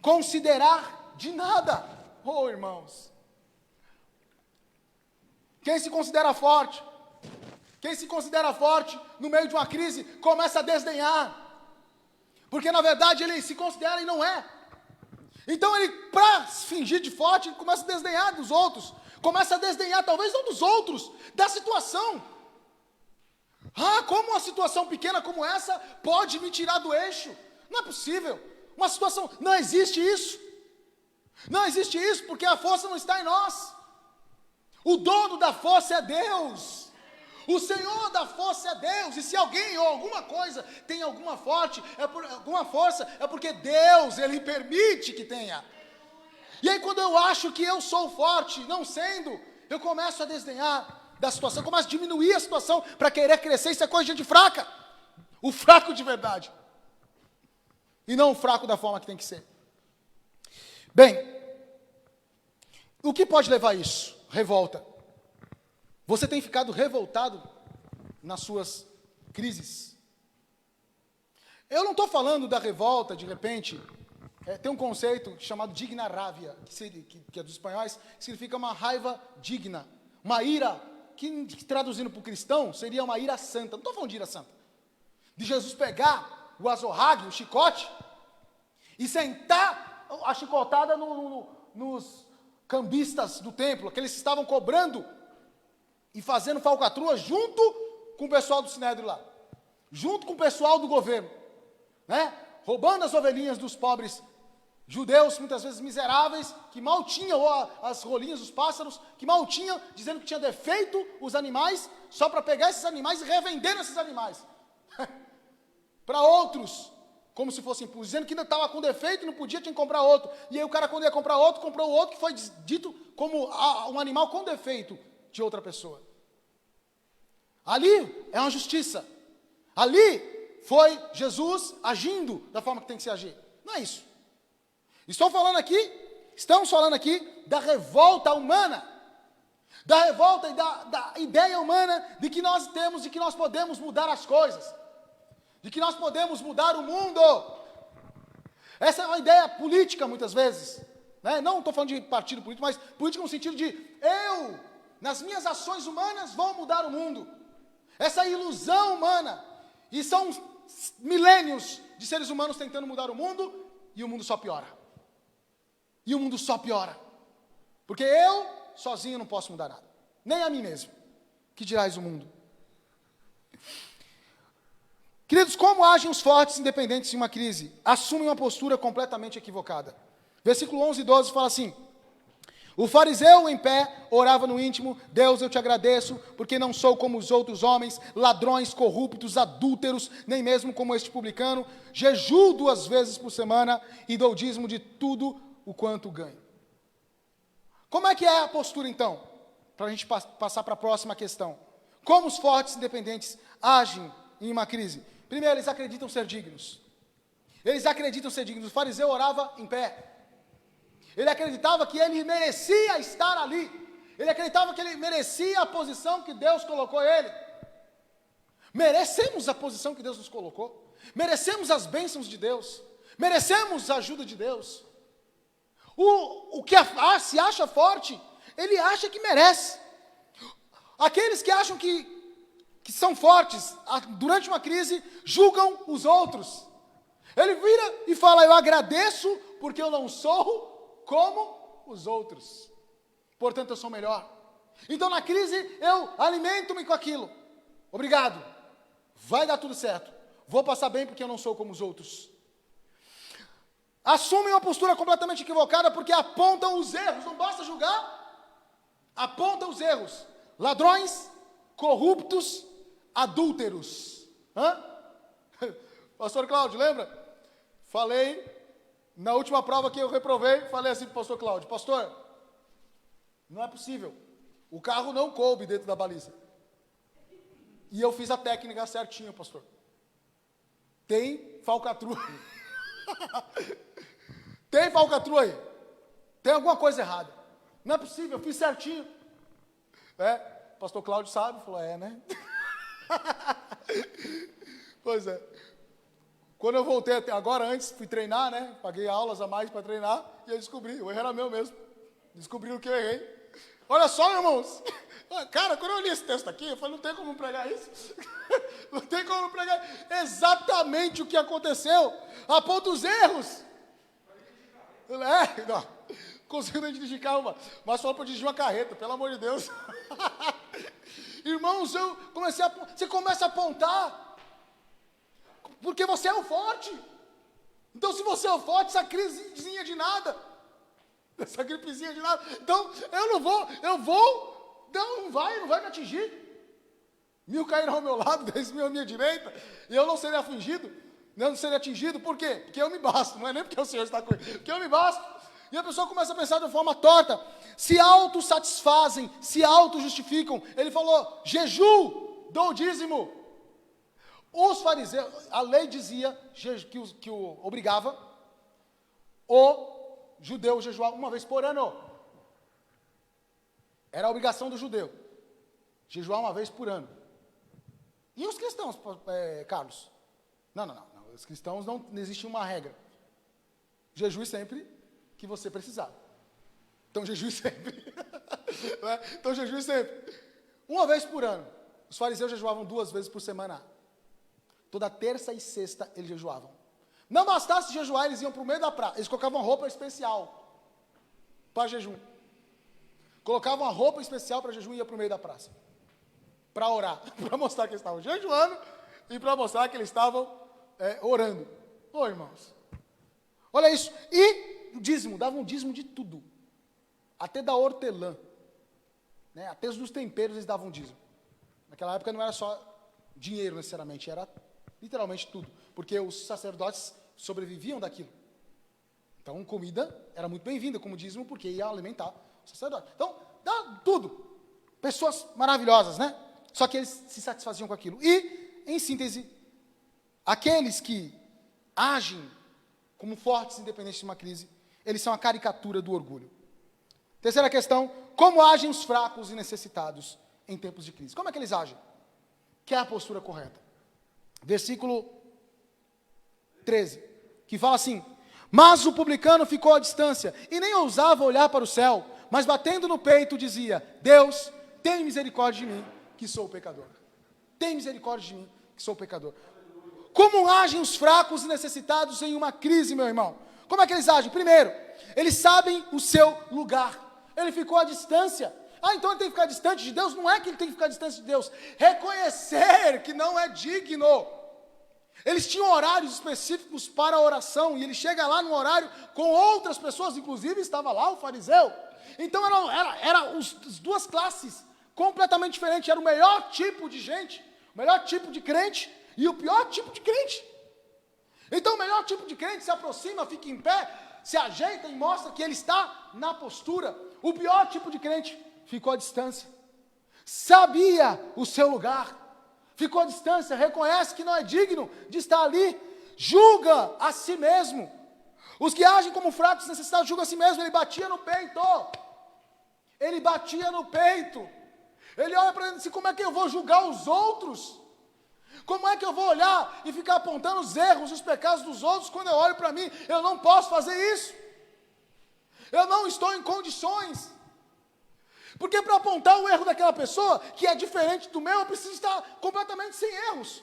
Considerar de nada. Oh, irmãos. Quem se considera forte? Quem se considera forte no meio de uma crise, começa a desdenhar. Porque na verdade ele se considera e não é. Então ele, para fingir de forte, ele começa a desdenhar dos outros. Começa a desdenhar, talvez não dos outros, da situação. Como uma situação pequena como essa pode me tirar do eixo? Não é possível. Uma situação, não existe isso. Não existe isso, porque a força não está em nós. O dono da força é Deus. O Senhor da força é Deus, e se alguém ou alguma coisa tem alguma força, é porque Deus, Ele permite que tenha. E aí quando eu acho que eu sou forte, não sendo, eu começo a desdenhar da situação, começo a diminuir a situação para querer crescer, isso é coisa de gente fraca. O fraco de verdade. E não o fraco da forma que tem que ser. Bem, o que pode levar a isso? Revolta. Você tem ficado revoltado nas suas crises. Eu não estou falando da revolta, de repente, tem um conceito chamado digna rabia, que é dos espanhóis, que significa uma raiva digna, uma ira, que traduzindo para o cristão, seria uma ira santa. Não estou falando de ira santa. De Jesus pegar o azorrague, o chicote, e sentar a chicotada nos cambistas do templo, aqueles que estavam cobrando e fazendo falcatrua junto com o pessoal do Sinédrio lá, junto com o pessoal do governo, né? Roubando as ovelhinhas dos pobres judeus, muitas vezes miseráveis, que mal tinham, ou as rolinhas dos pássaros, que mal tinham, dizendo que tinha defeito os animais, só para pegar esses animais e revender esses animais para outros, como se fossem impuros, dizendo que ainda estava com defeito, não podia, tinha que comprar outro. E aí o cara, quando ia comprar outro, comprou o outro que foi dito como um animal com defeito de outra pessoa. Ali é uma justiça. Ali foi Jesus agindo da forma que tem que se agir. Não é isso. Estamos falando aqui da revolta humana. Da revolta e da ideia humana de que nós temos, de que nós podemos mudar as coisas. De que nós podemos mudar o mundo. Essa é uma ideia política, muitas vezes. Né? Não estou falando de partido político, mas política no sentido de eu, nas minhas ações humanas, vou mudar o mundo. Essa ilusão humana. E são milênios de seres humanos tentando mudar o mundo, e o mundo só piora. E o mundo só piora. Porque eu, sozinho, não posso mudar nada. Nem a mim mesmo. Que dirás o mundo? Queridos, como agem os fortes independentes em uma crise? Assumem uma postura completamente equivocada. Versículo 11 e 12 fala assim: o fariseu em pé orava no íntimo: Deus, eu te agradeço, porque não sou como os outros homens, ladrões, corruptos, adúlteros, nem mesmo como este publicano. Jejuo 2 vezes por semana e dou dízimo de tudo o quanto ganho. Como é que é a postura então? Para a gente passar para a próxima questão. Como os fortes independentes agem em uma crise? Primeiro, eles acreditam ser dignos. Eles acreditam ser dignos. O fariseu orava em pé. Ele acreditava que ele merecia estar ali. Ele acreditava que ele merecia a posição que Deus colocou ele. Merecemos a posição que Deus nos colocou. Merecemos as bênçãos de Deus. Merecemos a ajuda de Deus. O que se acha forte, ele acha que merece. Aqueles que acham que são fortes, durante uma crise, julgam os outros. Ele vira e fala: eu agradeço porque eu não sou como os outros. Portanto, eu sou melhor. Então, na crise, eu alimento-me com aquilo. Obrigado. Vai dar tudo certo. Vou passar bem porque eu não sou como os outros. Assumem uma postura completamente equivocada porque apontam os erros. Não basta julgar, apontam os erros. Ladrões, corruptos, adúlteros. Pastor Cláudio, lembra? Falei, na última prova que eu reprovei, falei assim para o pastor Cláudio: pastor, não é possível. O carro não coube dentro da baliza. E eu fiz a técnica certinho, pastor. Tem falcatrua. Tem falcatrua aí. Tem alguma coisa errada. Não é possível, eu fiz certinho. O pastor Cláudio sabe, falou: né? Pois é. Quando eu voltei agora, antes, fui treinar, né? Paguei aulas a mais para treinar e eu descobri, o erro era meu mesmo. Descobri o que eu errei. Olha só, irmãos. Cara, quando eu li esse texto aqui, eu falei: não tem como pregar isso. Não tem como pregar exatamente o que aconteceu. Aponta os erros. Não. Consigo nem dirigir carro, mas só para dirigir uma carreta, pelo amor de Deus. Irmãos, você começa a apontar, porque você é o forte. Então, se você é o forte, essa crisezinha de nada, essa gripezinha de nada, então não vai me atingir. 1000 cairão ao meu lado, 10.000 à minha direita, e eu não serei afligido, não serei atingido. Por quê? Porque eu me basto, não é nem porque o Senhor está comigo, porque eu me basto. E a pessoa começa a pensar de forma torta, se autossatisfazem, se auto-justificam. Ele falou: jejum, dou dízimo. Os fariseus, a lei dizia que o obrigava o judeu a jejuar uma vez por ano. Era a obrigação do judeu, jejuar uma vez por ano. E os cristãos, Carlos? Não. Os cristãos não existe uma regra. Jejue sempre que você precisar. Então, jejue sempre. Então, jejue sempre. Uma vez por ano. Os fariseus jejuavam 2 vezes por semana. Toda terça e sexta eles jejuavam. Não bastasse jejuar, eles iam para o meio da praça. Eles colocavam roupa especial para jejum. Colocavam uma roupa especial para jejum e iam para o meio da praça. Para orar. Para mostrar que eles estavam jejuando e para mostrar que eles estavam orando. Irmãos. Olha isso. E dízimo, davam dízimo de tudo. Até da hortelã. Né? Até dos temperos eles davam dízimo. Naquela época não era só dinheiro necessariamente, era literalmente tudo. Porque os sacerdotes sobreviviam daquilo. Então, comida era muito bem-vinda como dízimo, porque ia alimentar o sacerdote. Então, dá tudo. Pessoas maravilhosas, né? Só que eles se satisfaziam com aquilo. E, em síntese, aqueles que agem como fortes, independentes de uma crise, eles são a caricatura do orgulho. Terceira questão: como agem os fracos e necessitados em tempos de crise? Como é que eles agem? Que é a postura correta. Versículo 13, que fala assim: mas o publicano ficou à distância, e nem ousava olhar para o céu, mas batendo no peito dizia: Deus, tem misericórdia de mim, que sou pecador. Tem misericórdia de mim, que sou pecador. Como agem os fracos e necessitados em uma crise, meu irmão? Como é que eles agem? Primeiro, eles sabem o seu lugar. Ele ficou à distância. Então ele tem que ficar distante de Deus? Não é que ele tem que ficar distante de Deus. Reconhecer que não é digno. Eles tinham horários específicos para a oração, e ele chega lá no horário com outras pessoas, inclusive estava lá o fariseu. Então eram as duas classes completamente diferentes. Era o melhor tipo de gente, o melhor tipo de crente e o pior tipo de crente. Então o melhor tipo de crente se aproxima, fica em pé, se ajeita e mostra que ele está na postura. O pior tipo de crente ficou à distância. Sabia o seu lugar. Ficou à distância, reconhece que não é digno de estar ali. julga a si mesmo. Os que agem como fracos e necessitados julgam a si mesmo. Ele batia no peito. Ele batia no peito. Ele olha para ele e diz, como é que eu vou julgar os outros? Como é que eu vou olhar e ficar apontando os erros, os pecados dos outros quando eu olho para mim? Eu não posso fazer isso. Eu não estou em condições. Porque para apontar o erro daquela pessoa, que é diferente do meu, eu preciso estar completamente sem erros.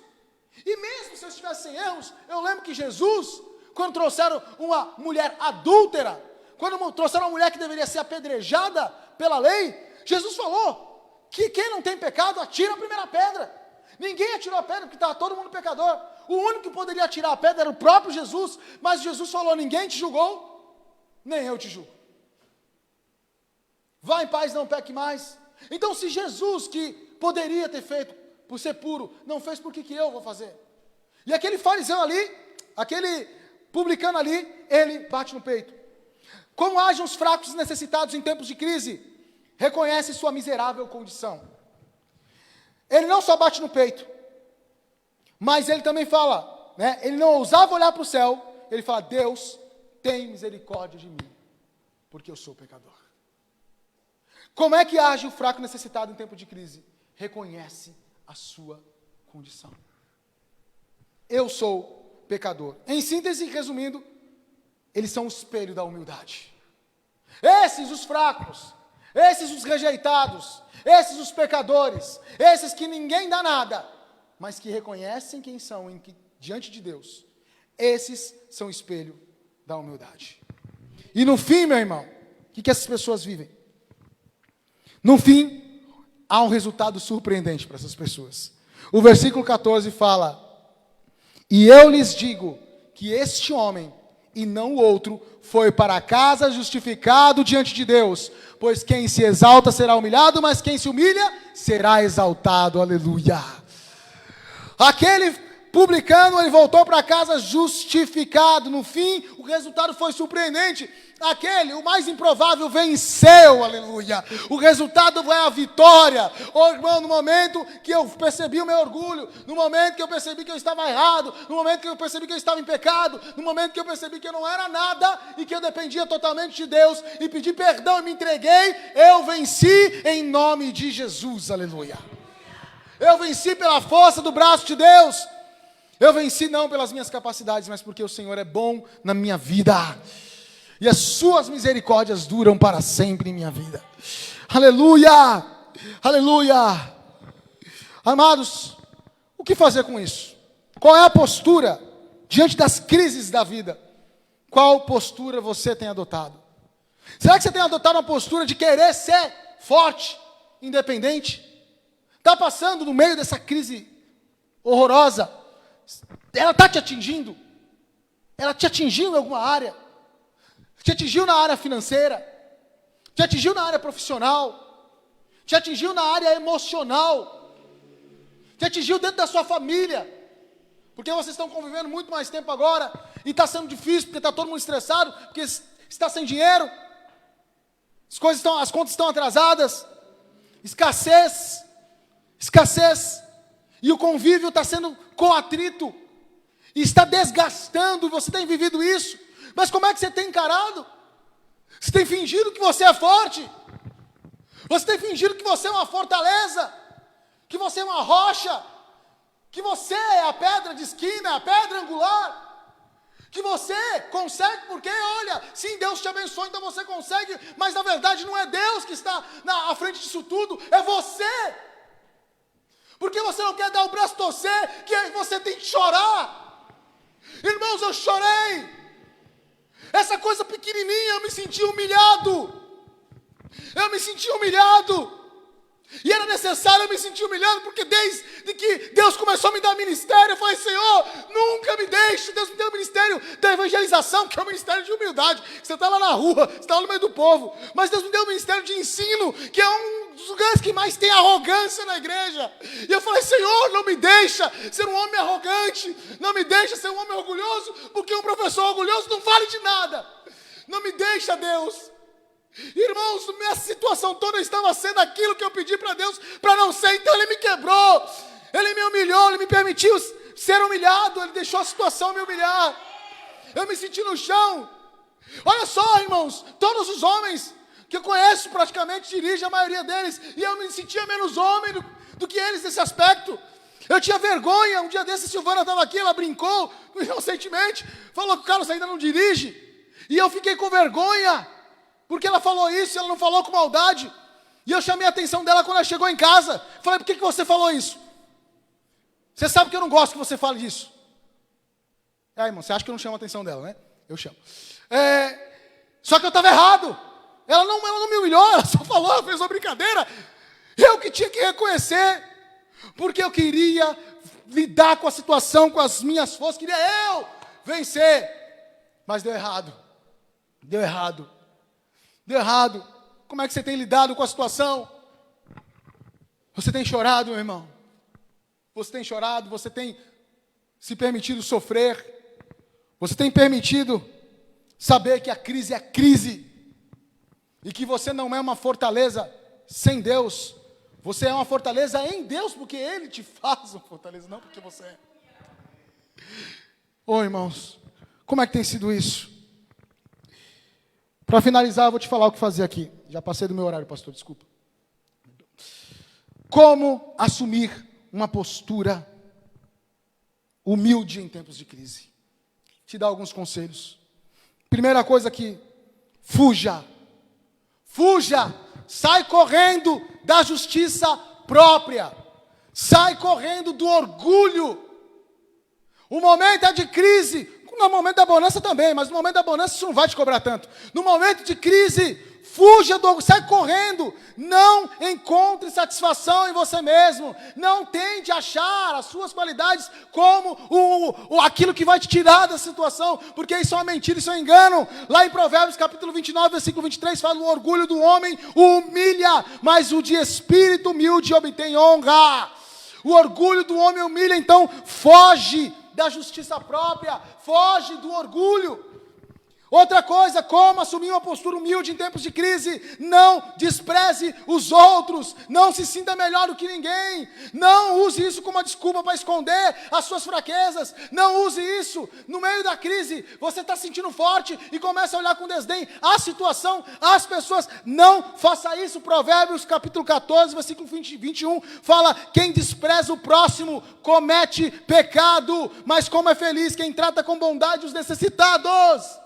E mesmo se eu estivesse sem erros, eu lembro que Jesus, quando trouxeram uma mulher adúltera, quando trouxeram uma mulher que deveria ser apedrejada pela lei, Jesus falou que quem não tem pecado, atira a primeira pedra. Ninguém atirou a pedra porque estava todo mundo pecador. O único que poderia atirar a pedra era o próprio Jesus, mas Jesus falou, ninguém te julgou, nem eu te julgo. Vá em paz, não peque mais. Então se Jesus, que poderia ter feito por ser puro, não fez, por que eu vou fazer? E aquele fariseu ali, aquele publicano ali, ele bate no peito. Como agem os fracos e necessitados em tempos de crise? Reconhece sua miserável condição. Ele não só bate no peito, mas ele também fala, né, ele não ousava olhar para o céu, ele fala, Deus, tem misericórdia de mim, porque eu sou pecador. Como é que age o fraco necessitado em tempo de crise? Reconhece a sua condição. Eu sou pecador. Em síntese, resumindo, eles são o espelho da humildade. Esses os fracos, esses os rejeitados, esses os pecadores, esses que ninguém dá nada, mas que reconhecem quem são diante de Deus, esses são o espelho da humildade. E no fim, meu irmão, o que essas pessoas vivem? No fim, há um resultado surpreendente para essas pessoas. O versículo 14 fala, e eu lhes digo que este homem, e não o outro, foi para casa justificado diante de Deus, pois quem se exalta será humilhado, mas quem se humilha será exaltado, aleluia. Aquele publicano, ele voltou para casa justificado. No fim, o resultado foi surpreendente. O mais improvável, venceu, aleluia. O resultado foi a vitória. Oh, irmão, no momento que eu percebi o meu orgulho, no momento que eu percebi que eu estava errado, no momento que eu percebi que eu estava em pecado, no momento que eu percebi que eu não era nada e que eu dependia totalmente de Deus e pedi perdão e me entreguei, eu venci em nome de Jesus, aleluia. Eu venci pela força do braço de Deus. Eu venci não pelas minhas capacidades, mas porque o Senhor é bom na minha vida. E as suas misericórdias duram para sempre em minha vida. Aleluia! Aleluia! Amados, o que fazer com isso? Qual é a postura diante das crises da vida? Qual postura você tem adotado? Será que você tem adotado uma postura de querer ser forte, independente? Está passando no meio dessa crise horrorosa? Ela está te atingindo? Ela te atingiu em alguma área? Te atingiu na área financeira? Te atingiu na área profissional? Te atingiu na área emocional? Te atingiu dentro da sua família? Porque vocês estão convivendo muito mais tempo agora e está sendo difícil porque está todo mundo estressado, porque está sem dinheiro, as contas estão atrasadas, escassez, e o convívio está sendo com atrito, e está desgastando, você tem vivido isso. Mas como é que você tem encarado? Você tem fingido que você é forte? Você tem fingido que você é uma fortaleza? Que você é uma rocha? Que você é a pedra de esquina, a pedra angular? Que você consegue porque, olha, sim, Deus te abençoou, então você consegue, mas na verdade não é Deus que está à frente disso tudo, é você. Porque você não quer dar o braço a torcer, que você tem que chorar. Irmãos, eu chorei. Essa coisa pequenininha, eu me senti humilhado. E era necessário eu me sentir humilhado, porque desde que Deus começou a me dar ministério, eu falei, Senhor, nunca me deixe. Deus me deu o ministério da evangelização, que é o ministério de humildade. Você está lá na rua, você está lá no meio do povo. Mas Deus me deu o ministério de ensino, que é um dos lugares que mais tem arrogância na igreja. E eu falei, Senhor, não me deixa ser um homem arrogante, não me deixa ser um homem orgulhoso, porque um professor orgulhoso não vale de nada. Não me deixa, Deus. Irmãos, minha situação toda estava sendo aquilo que eu pedi para Deus para não ser, então Ele me quebrou, Ele me humilhou, Ele me permitiu ser humilhado, ele deixou a situação me humilhar. Eu me senti no chão. Olha só, irmãos, todos os homens que eu conheço praticamente dirigem, a maioria deles, e eu me sentia menos homem do que eles nesse aspecto. Eu tinha vergonha. Um dia desse a Silvana estava aqui, ela brincou inocentemente, falou que o Carlos ainda não dirige, e eu fiquei com vergonha, porque ela falou isso, ela não falou com maldade, e eu chamei a atenção dela quando ela chegou em casa. Falei, por que você falou isso? Você sabe que eu não gosto que você fale disso. Irmão, você acha que eu não chamo a atenção dela, né? Eu chamo. Só que eu estava errado. Ela não me humilhou, ela só falou, ela fez uma brincadeira. Eu que tinha que reconhecer, porque eu queria lidar com a situação, com as minhas forças, queria eu vencer. Mas deu errado. Deu errado. Deu errado. Como é que você tem lidado com a situação? Você tem chorado, meu irmão? Você tem chorado, você tem se permitido sofrer, você tem permitido saber que a crise é crise, e que você não é uma fortaleza sem Deus, você é uma fortaleza em Deus, porque Ele te faz uma fortaleza, não porque você é. Irmãos, como é que tem sido isso? Para finalizar, eu vou te falar o que fazer aqui. Já passei do meu horário, pastor, desculpa. Como assumir uma postura humilde em tempos de crise. Te dar alguns conselhos. Primeira coisa aqui, fuja. Fuja. Sai correndo da justiça própria. Sai correndo do orgulho. O momento é de crise. No momento da bonança também, mas no momento da bonança isso não vai te cobrar tanto. No momento de crise, fuja do orgulho, sai correndo. Não encontre satisfação em você mesmo. Não tente achar as suas qualidades como aquilo que vai te tirar da situação, porque isso é uma mentira, isso é um engano. Lá em Provérbios capítulo 29, versículo 23, fala: o orgulho do homem o humilha, mas o de espírito humilde obtém honra. O orgulho do homem humilha, então foge da justiça própria, foge do orgulho. Outra coisa, como assumir uma postura humilde em tempos de crise: não despreze os outros, não se sinta melhor do que ninguém, não use isso como uma desculpa para esconder as suas fraquezas, não use isso no meio da crise. Você está se sentindo forte e começa a olhar com desdém a situação, as pessoas. Não faça isso. Provérbios capítulo 14, versículo 21 fala: quem despreza o próximo comete pecado, mas como é feliz quem trata com bondade os necessitados.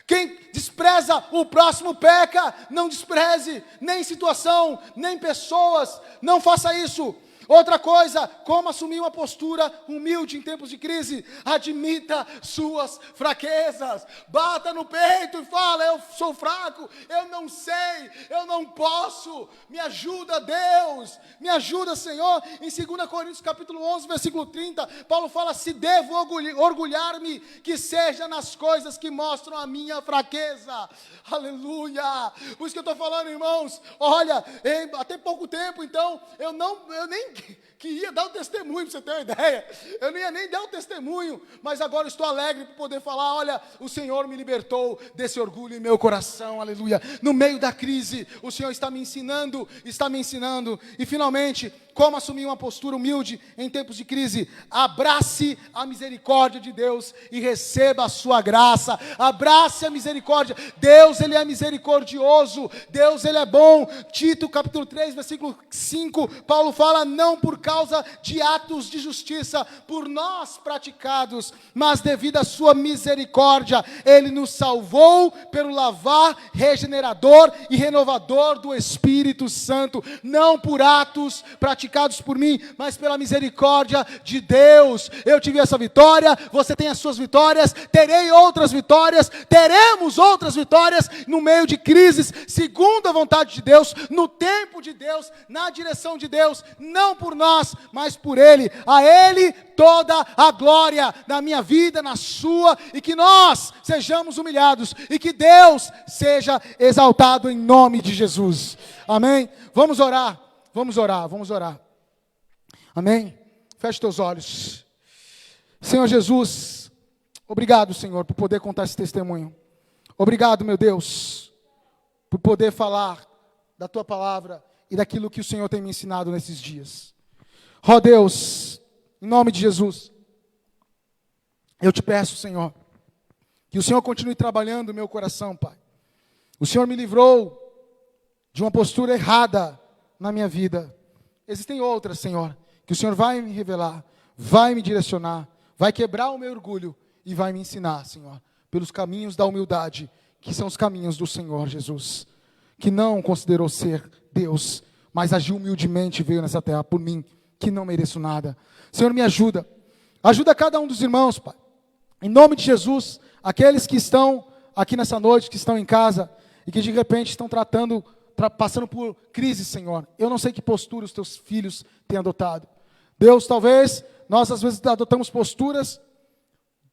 Quem despreza o próximo peca. Não despreze nem situação, nem pessoas. Não faça isso. Outra coisa, como assumir uma postura humilde em tempos de crise: admita suas fraquezas, bata no peito e fala: eu sou fraco, eu não sei, eu não posso, me ajuda Deus, me ajuda Senhor. Em 2 Coríntios capítulo 11, versículo 30, Paulo fala: se devo orgulhar-me, que seja nas coisas que mostram a minha fraqueza. Aleluia. Por isso que eu estou falando, irmãos, olha, até pouco tempo, então, eu nem que ia dar o testemunho, para você ter uma ideia. Eu não ia nem dar o testemunho, mas agora estou alegre por poder falar: olha, o Senhor me libertou desse orgulho em meu coração, aleluia. No meio da crise, o Senhor está me ensinando. E finalmente, como assumir uma postura humilde em tempos de crise: abrace a misericórdia de Deus e receba a sua graça. Abrace a misericórdia. Deus, Ele é misericordioso, Deus, Ele é bom. Tito capítulo 3, versículo 5, Paulo fala: não por causa de atos de justiça por nós praticados, mas devido à sua misericórdia, Ele nos salvou pelo lavar regenerador e renovador do Espírito Santo. Não por atos praticados por mim, mas pela misericórdia de Deus. Eu tive essa vitória, você tem as suas vitórias, terei outras vitórias, teremos outras vitórias no meio de crises, segundo a vontade de Deus, no tempo de Deus, na direção de Deus, não por nós, mas por Ele. A Ele toda a glória na minha vida, na sua, e que nós sejamos humilhados, e que Deus seja exaltado em nome de Jesus. Amém? Vamos orar, vamos orar, vamos orar. Amém? Feche teus olhos. Senhor Jesus, obrigado, Senhor, por poder contar esse testemunho. Obrigado, meu Deus, por poder falar da Tua palavra e daquilo que o Senhor tem me ensinado nesses dias. Ó Deus, em nome de Jesus, Eu te peço, Senhor, que o Senhor continue trabalhando no meu coração, Pai. O Senhor me livrou de uma postura errada na minha vida. Existem outras, Senhor, que o Senhor vai me revelar, vai me direcionar, vai quebrar o meu orgulho e vai me ensinar, Senhor, pelos caminhos da humildade, que são os caminhos do Senhor Jesus, que não considerou ser Deus, mas agiu humildemente e veio nessa terra por mim, que não mereço nada. Senhor, me ajuda. Ajuda cada um dos irmãos, Pai. Em nome de Jesus, aqueles que estão aqui nessa noite, que estão em casa e que de repente estão passando por crise, Senhor. Eu não sei que postura os teus filhos têm adotado. Deus, talvez nós às vezes adotamos posturas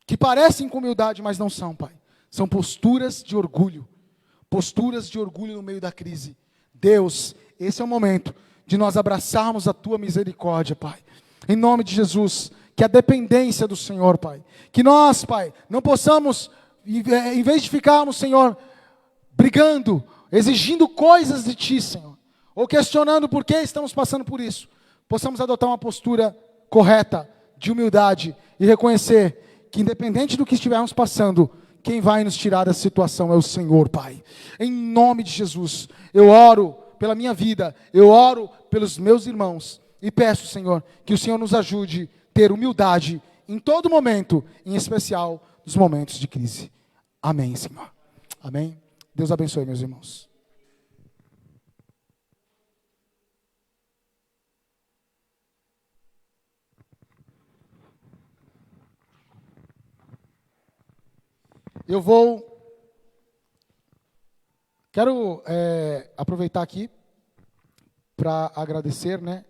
que parecem com humildade, mas não são, Pai. São posturas de orgulho no meio da crise. Deus, esse é o momento de nós abraçarmos a tua misericórdia, Pai. Em nome de Jesus, que a dependência do Senhor, Pai, que nós, Pai, não possamos, em vez de ficarmos, Senhor, brigando, exigindo coisas de Ti, Senhor, ou questionando por que estamos passando por isso, possamos adotar uma postura correta, de humildade, e reconhecer que independente do que estivermos passando, quem vai nos tirar dessa situação é o Senhor, Pai. Em nome de Jesus, eu oro pela minha vida, eu oro pelos meus irmãos, e peço, Senhor, que o Senhor nos ajude a ter humildade em todo momento, em especial nos momentos de crise. Amém, Senhor. Amém. Deus abençoe, meus irmãos. Quero aproveitar aqui para agradecer, né,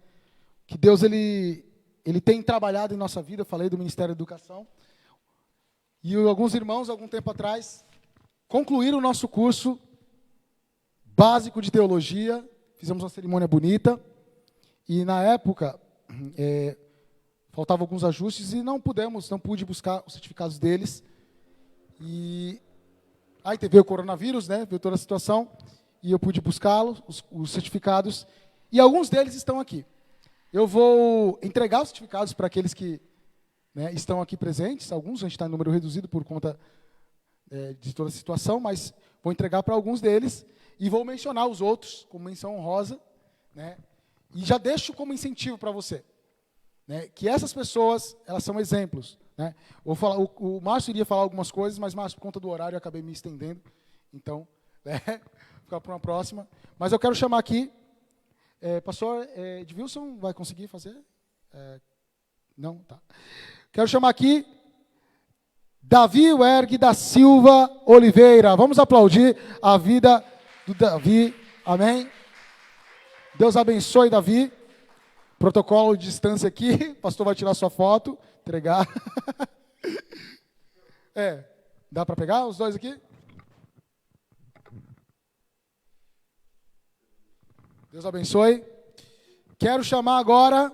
que Deus ele tem trabalhado em nossa vida. Eu falei do Ministério da Educação. E alguns irmãos, algum tempo atrás, concluíram o nosso curso básico de teologia. Fizemos uma cerimônia bonita. E na época, faltavam alguns ajustes e não pude buscar os certificados deles. E aí veio o coronavírus, né? Veio toda a situação. E eu pude buscá-los, os certificados. E alguns deles estão aqui. Eu vou entregar os certificados para aqueles que, né, estão aqui presentes. Alguns, a gente está em número reduzido por conta de toda a situação, mas vou entregar para alguns deles e vou mencionar os outros como menção honrosa, né, e já deixo como incentivo para você, né, que essas pessoas, elas são exemplos. Né. O Márcio iria falar algumas coisas, mas Márcio, por conta do horário, eu acabei me estendendo. Então, ficar para uma próxima. Mas eu quero chamar aqui, pastor Edvilson, vai conseguir fazer? Não? Tá. Quero chamar aqui Davi Werg da Silva Oliveira. Vamos aplaudir a vida do Davi. Amém? Deus abençoe, Davi. Protocolo de distância aqui. O pastor vai tirar sua foto, entregar. Dá para pegar os dois aqui? Deus abençoe. Quero chamar agora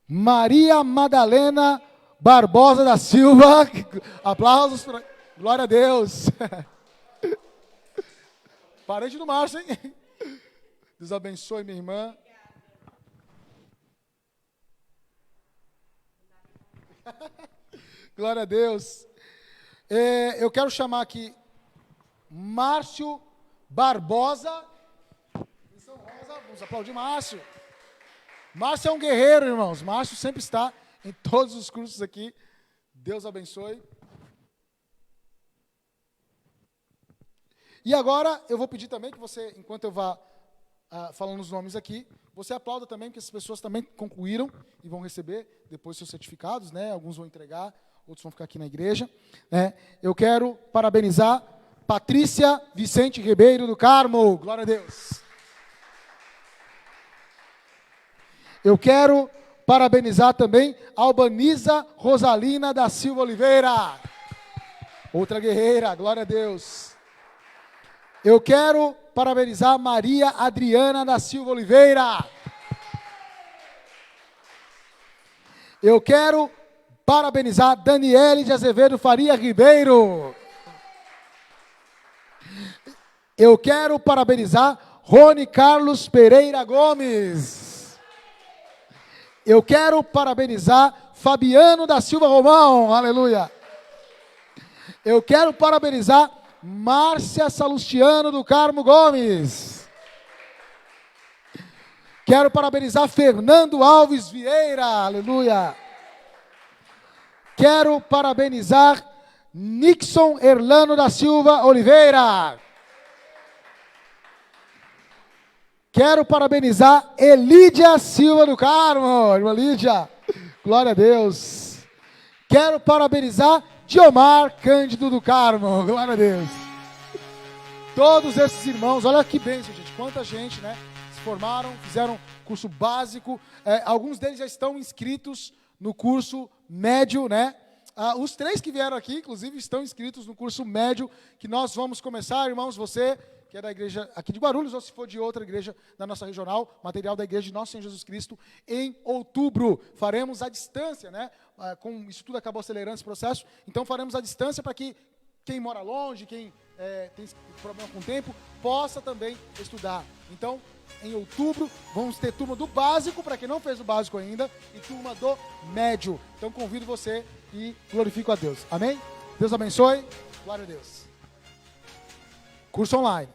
Maria Madalena Barbosa da Silva. Aplausos. Glória a Deus. Parente do Márcio, hein? Deus abençoe, minha irmã. Glória a Deus. Eu quero chamar aqui Márcio Barbosa. Vamos aplaudir Márcio. Márcio é um guerreiro, irmãos. Márcio sempre está em todos os cursos aqui. Deus abençoe. E agora eu vou pedir também que você, enquanto eu vá falando os nomes aqui, você aplauda também, porque essas pessoas também concluíram e vão receber depois seus certificados, né? Alguns vão entregar, outros vão ficar aqui na igreja. Né? Eu quero parabenizar Patrícia Vicente Ribeiro do Carmo. Glória a Deus. Eu quero parabenizar também Albaniza Rosalina da Silva Oliveira. Outra guerreira, glória a Deus. Eu quero parabenizar Maria Adriana da Silva Oliveira. Eu quero parabenizar Daniele de Azevedo Faria Ribeiro. Eu quero parabenizar Rony Carlos Pereira Gomes. Eu quero parabenizar Fabiano da Silva Romão, aleluia. Eu quero parabenizar Márcia Salustiano do Carmo Gomes. Quero parabenizar Fernando Alves Vieira, aleluia. Quero parabenizar Nixon Erlano da Silva Oliveira. Quero parabenizar Elídia Silva do Carmo, irmã Lídia, glória a Deus. Quero parabenizar Diomar Cândido do Carmo, glória a Deus. Todos esses irmãos, olha que bênção, gente, quanta gente, né? Se formaram, fizeram curso básico, alguns deles já estão inscritos no curso médio, né? Os 3 que vieram aqui, inclusive, estão inscritos no curso médio, que nós vamos começar, irmãos, você que é da igreja aqui de Guarulhos, ou se for de outra igreja da nossa regional, material da igreja de Nosso Senhor Jesus Cristo, em outubro. Faremos à distância, né? Isso tudo acabou acelerando esse processo, então faremos à distância para que quem mora longe, quem tem problema com o tempo, possa também estudar. Então, em outubro, vamos ter turma do básico, para quem não fez o básico ainda, e turma do médio. Então, convido você e glorifico a Deus. Amém? Deus abençoe. Glória a Deus. Curso online.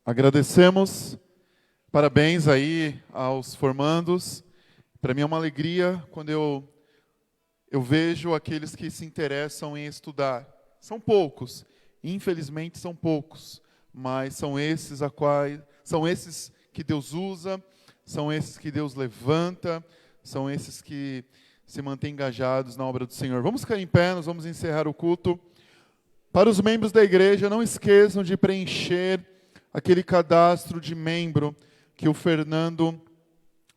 Agradecemos, parabéns aí aos formandos. Para mim é uma alegria quando eu vejo aqueles que se interessam em estudar. São poucos, infelizmente são poucos, mas são esses que Deus usa, são esses que Deus levanta, são esses que se mantêm engajados na obra do Senhor. Vamos ficar em pé, nós vamos encerrar o culto. Para os membros da igreja, não esqueçam de preencher aquele cadastro de membro que o Fernando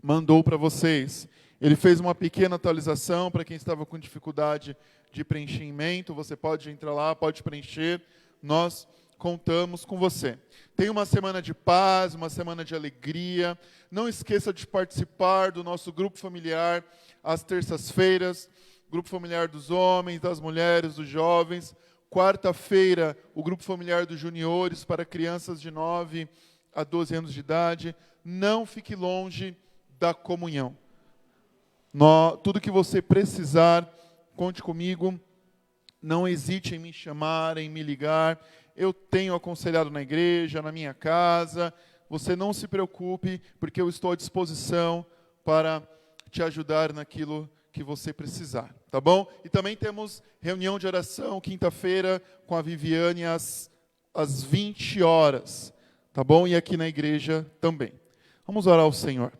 mandou para vocês. Ele fez uma pequena atualização para quem estava com dificuldade de preenchimento. Você pode entrar lá, pode preencher. Nós contamos com você. Tenha uma semana de paz, uma semana de alegria. Não esqueça de participar do nosso grupo familiar às terças-feiras. Grupo familiar dos homens, das mulheres, dos jovens. Quarta-feira, o grupo familiar dos juniores para crianças de 9 a 12 anos de idade. Não fique longe da comunhão. Tudo que você precisar, conte comigo. Não hesite em me chamar, em me ligar. Eu tenho aconselhado na igreja, na minha casa. Você não se preocupe, porque eu estou à disposição para te ajudar naquilo que você precisar, tá bom? E também temos reunião de oração, quinta-feira, com a Viviane, às 20 horas, tá bom? E aqui na igreja também. Vamos orar ao Senhor.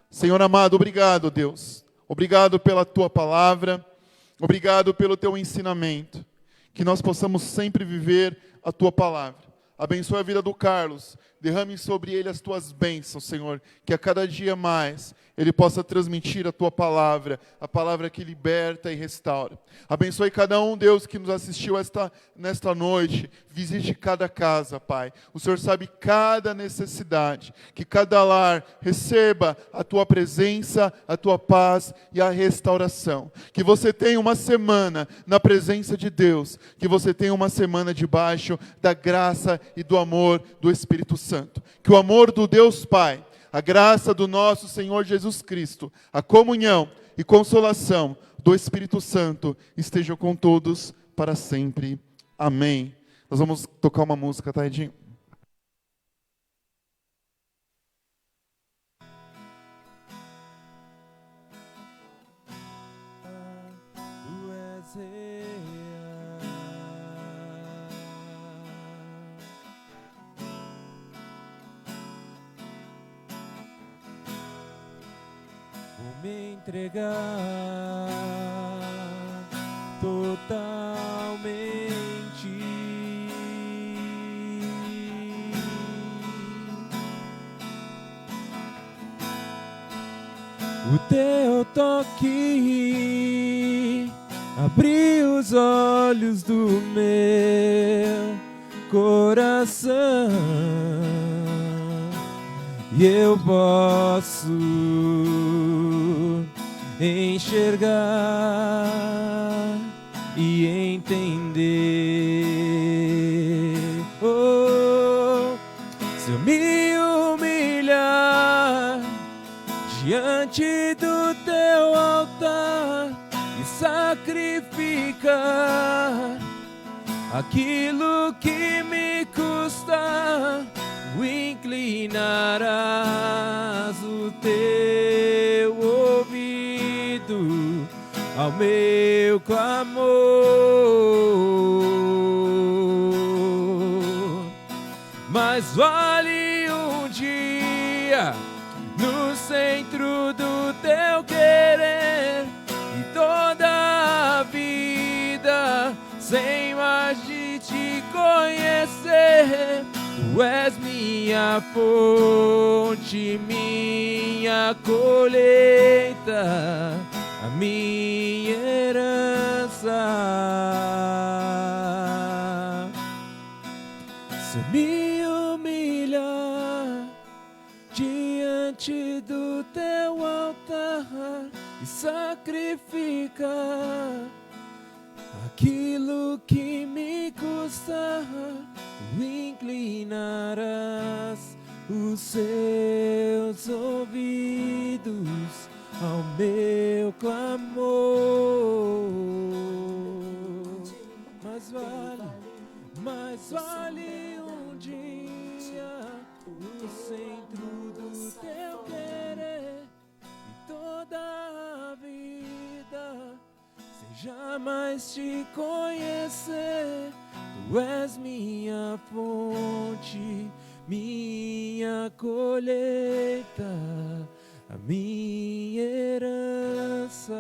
Senhor amado, obrigado, Deus. Obrigado pela Tua palavra. Obrigado pelo Teu ensinamento. Que nós possamos sempre viver a Tua palavra. Abençoe a vida do Carlos. Derrame sobre ele as Tuas bênçãos, Senhor. Que a cada dia mais ele possa transmitir a Tua palavra, a palavra que liberta e restaura. Abençoe cada um, Deus, que nos assistiu nesta noite. Visite cada casa, Pai. O Senhor sabe cada necessidade. Que cada lar receba a Tua presença, a Tua paz e a restauração. Que você tenha uma semana na presença de Deus. Que você tenha uma semana debaixo da graça e do amor do Espírito Santo. Que o amor do Deus Pai, a graça do nosso Senhor Jesus Cristo, a comunhão e consolação do Espírito Santo estejam com todos para sempre. Amém. Nós vamos tocar uma música, tá, Edinho? Me entregar O teu toque abriu os olhos do meu coração e eu posso enxergar e entender. Oh, se eu me humilhar diante do teu altar e sacrificar aquilo que me custa, inclinarás o teu ouvido ao meu clamor. Mas vale um dia no centro do teu querer e toda a vida sem mais de te conhecer. Tu és minha fonte, minha colheita, a minha herança. Se eu me humilhar diante do teu altar e sacrificar aquilo que me custa, inclinarás os seus ouvidos ao meu clamor. Mas vale um dia no centro do teu querer e toda a vida sem jamais te conhecer. Tu és minha fonte, minha colheita, a minha herança.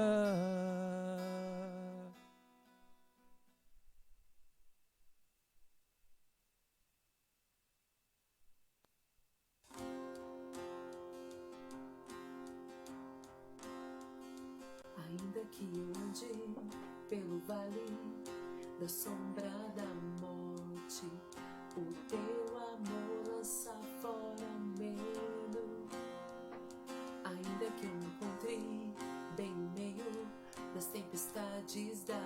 Ainda que eu ande pelo vale da sombra da morte, o teu amor lança fora medo. Ainda que eu me encontre bem no meio das tempestades da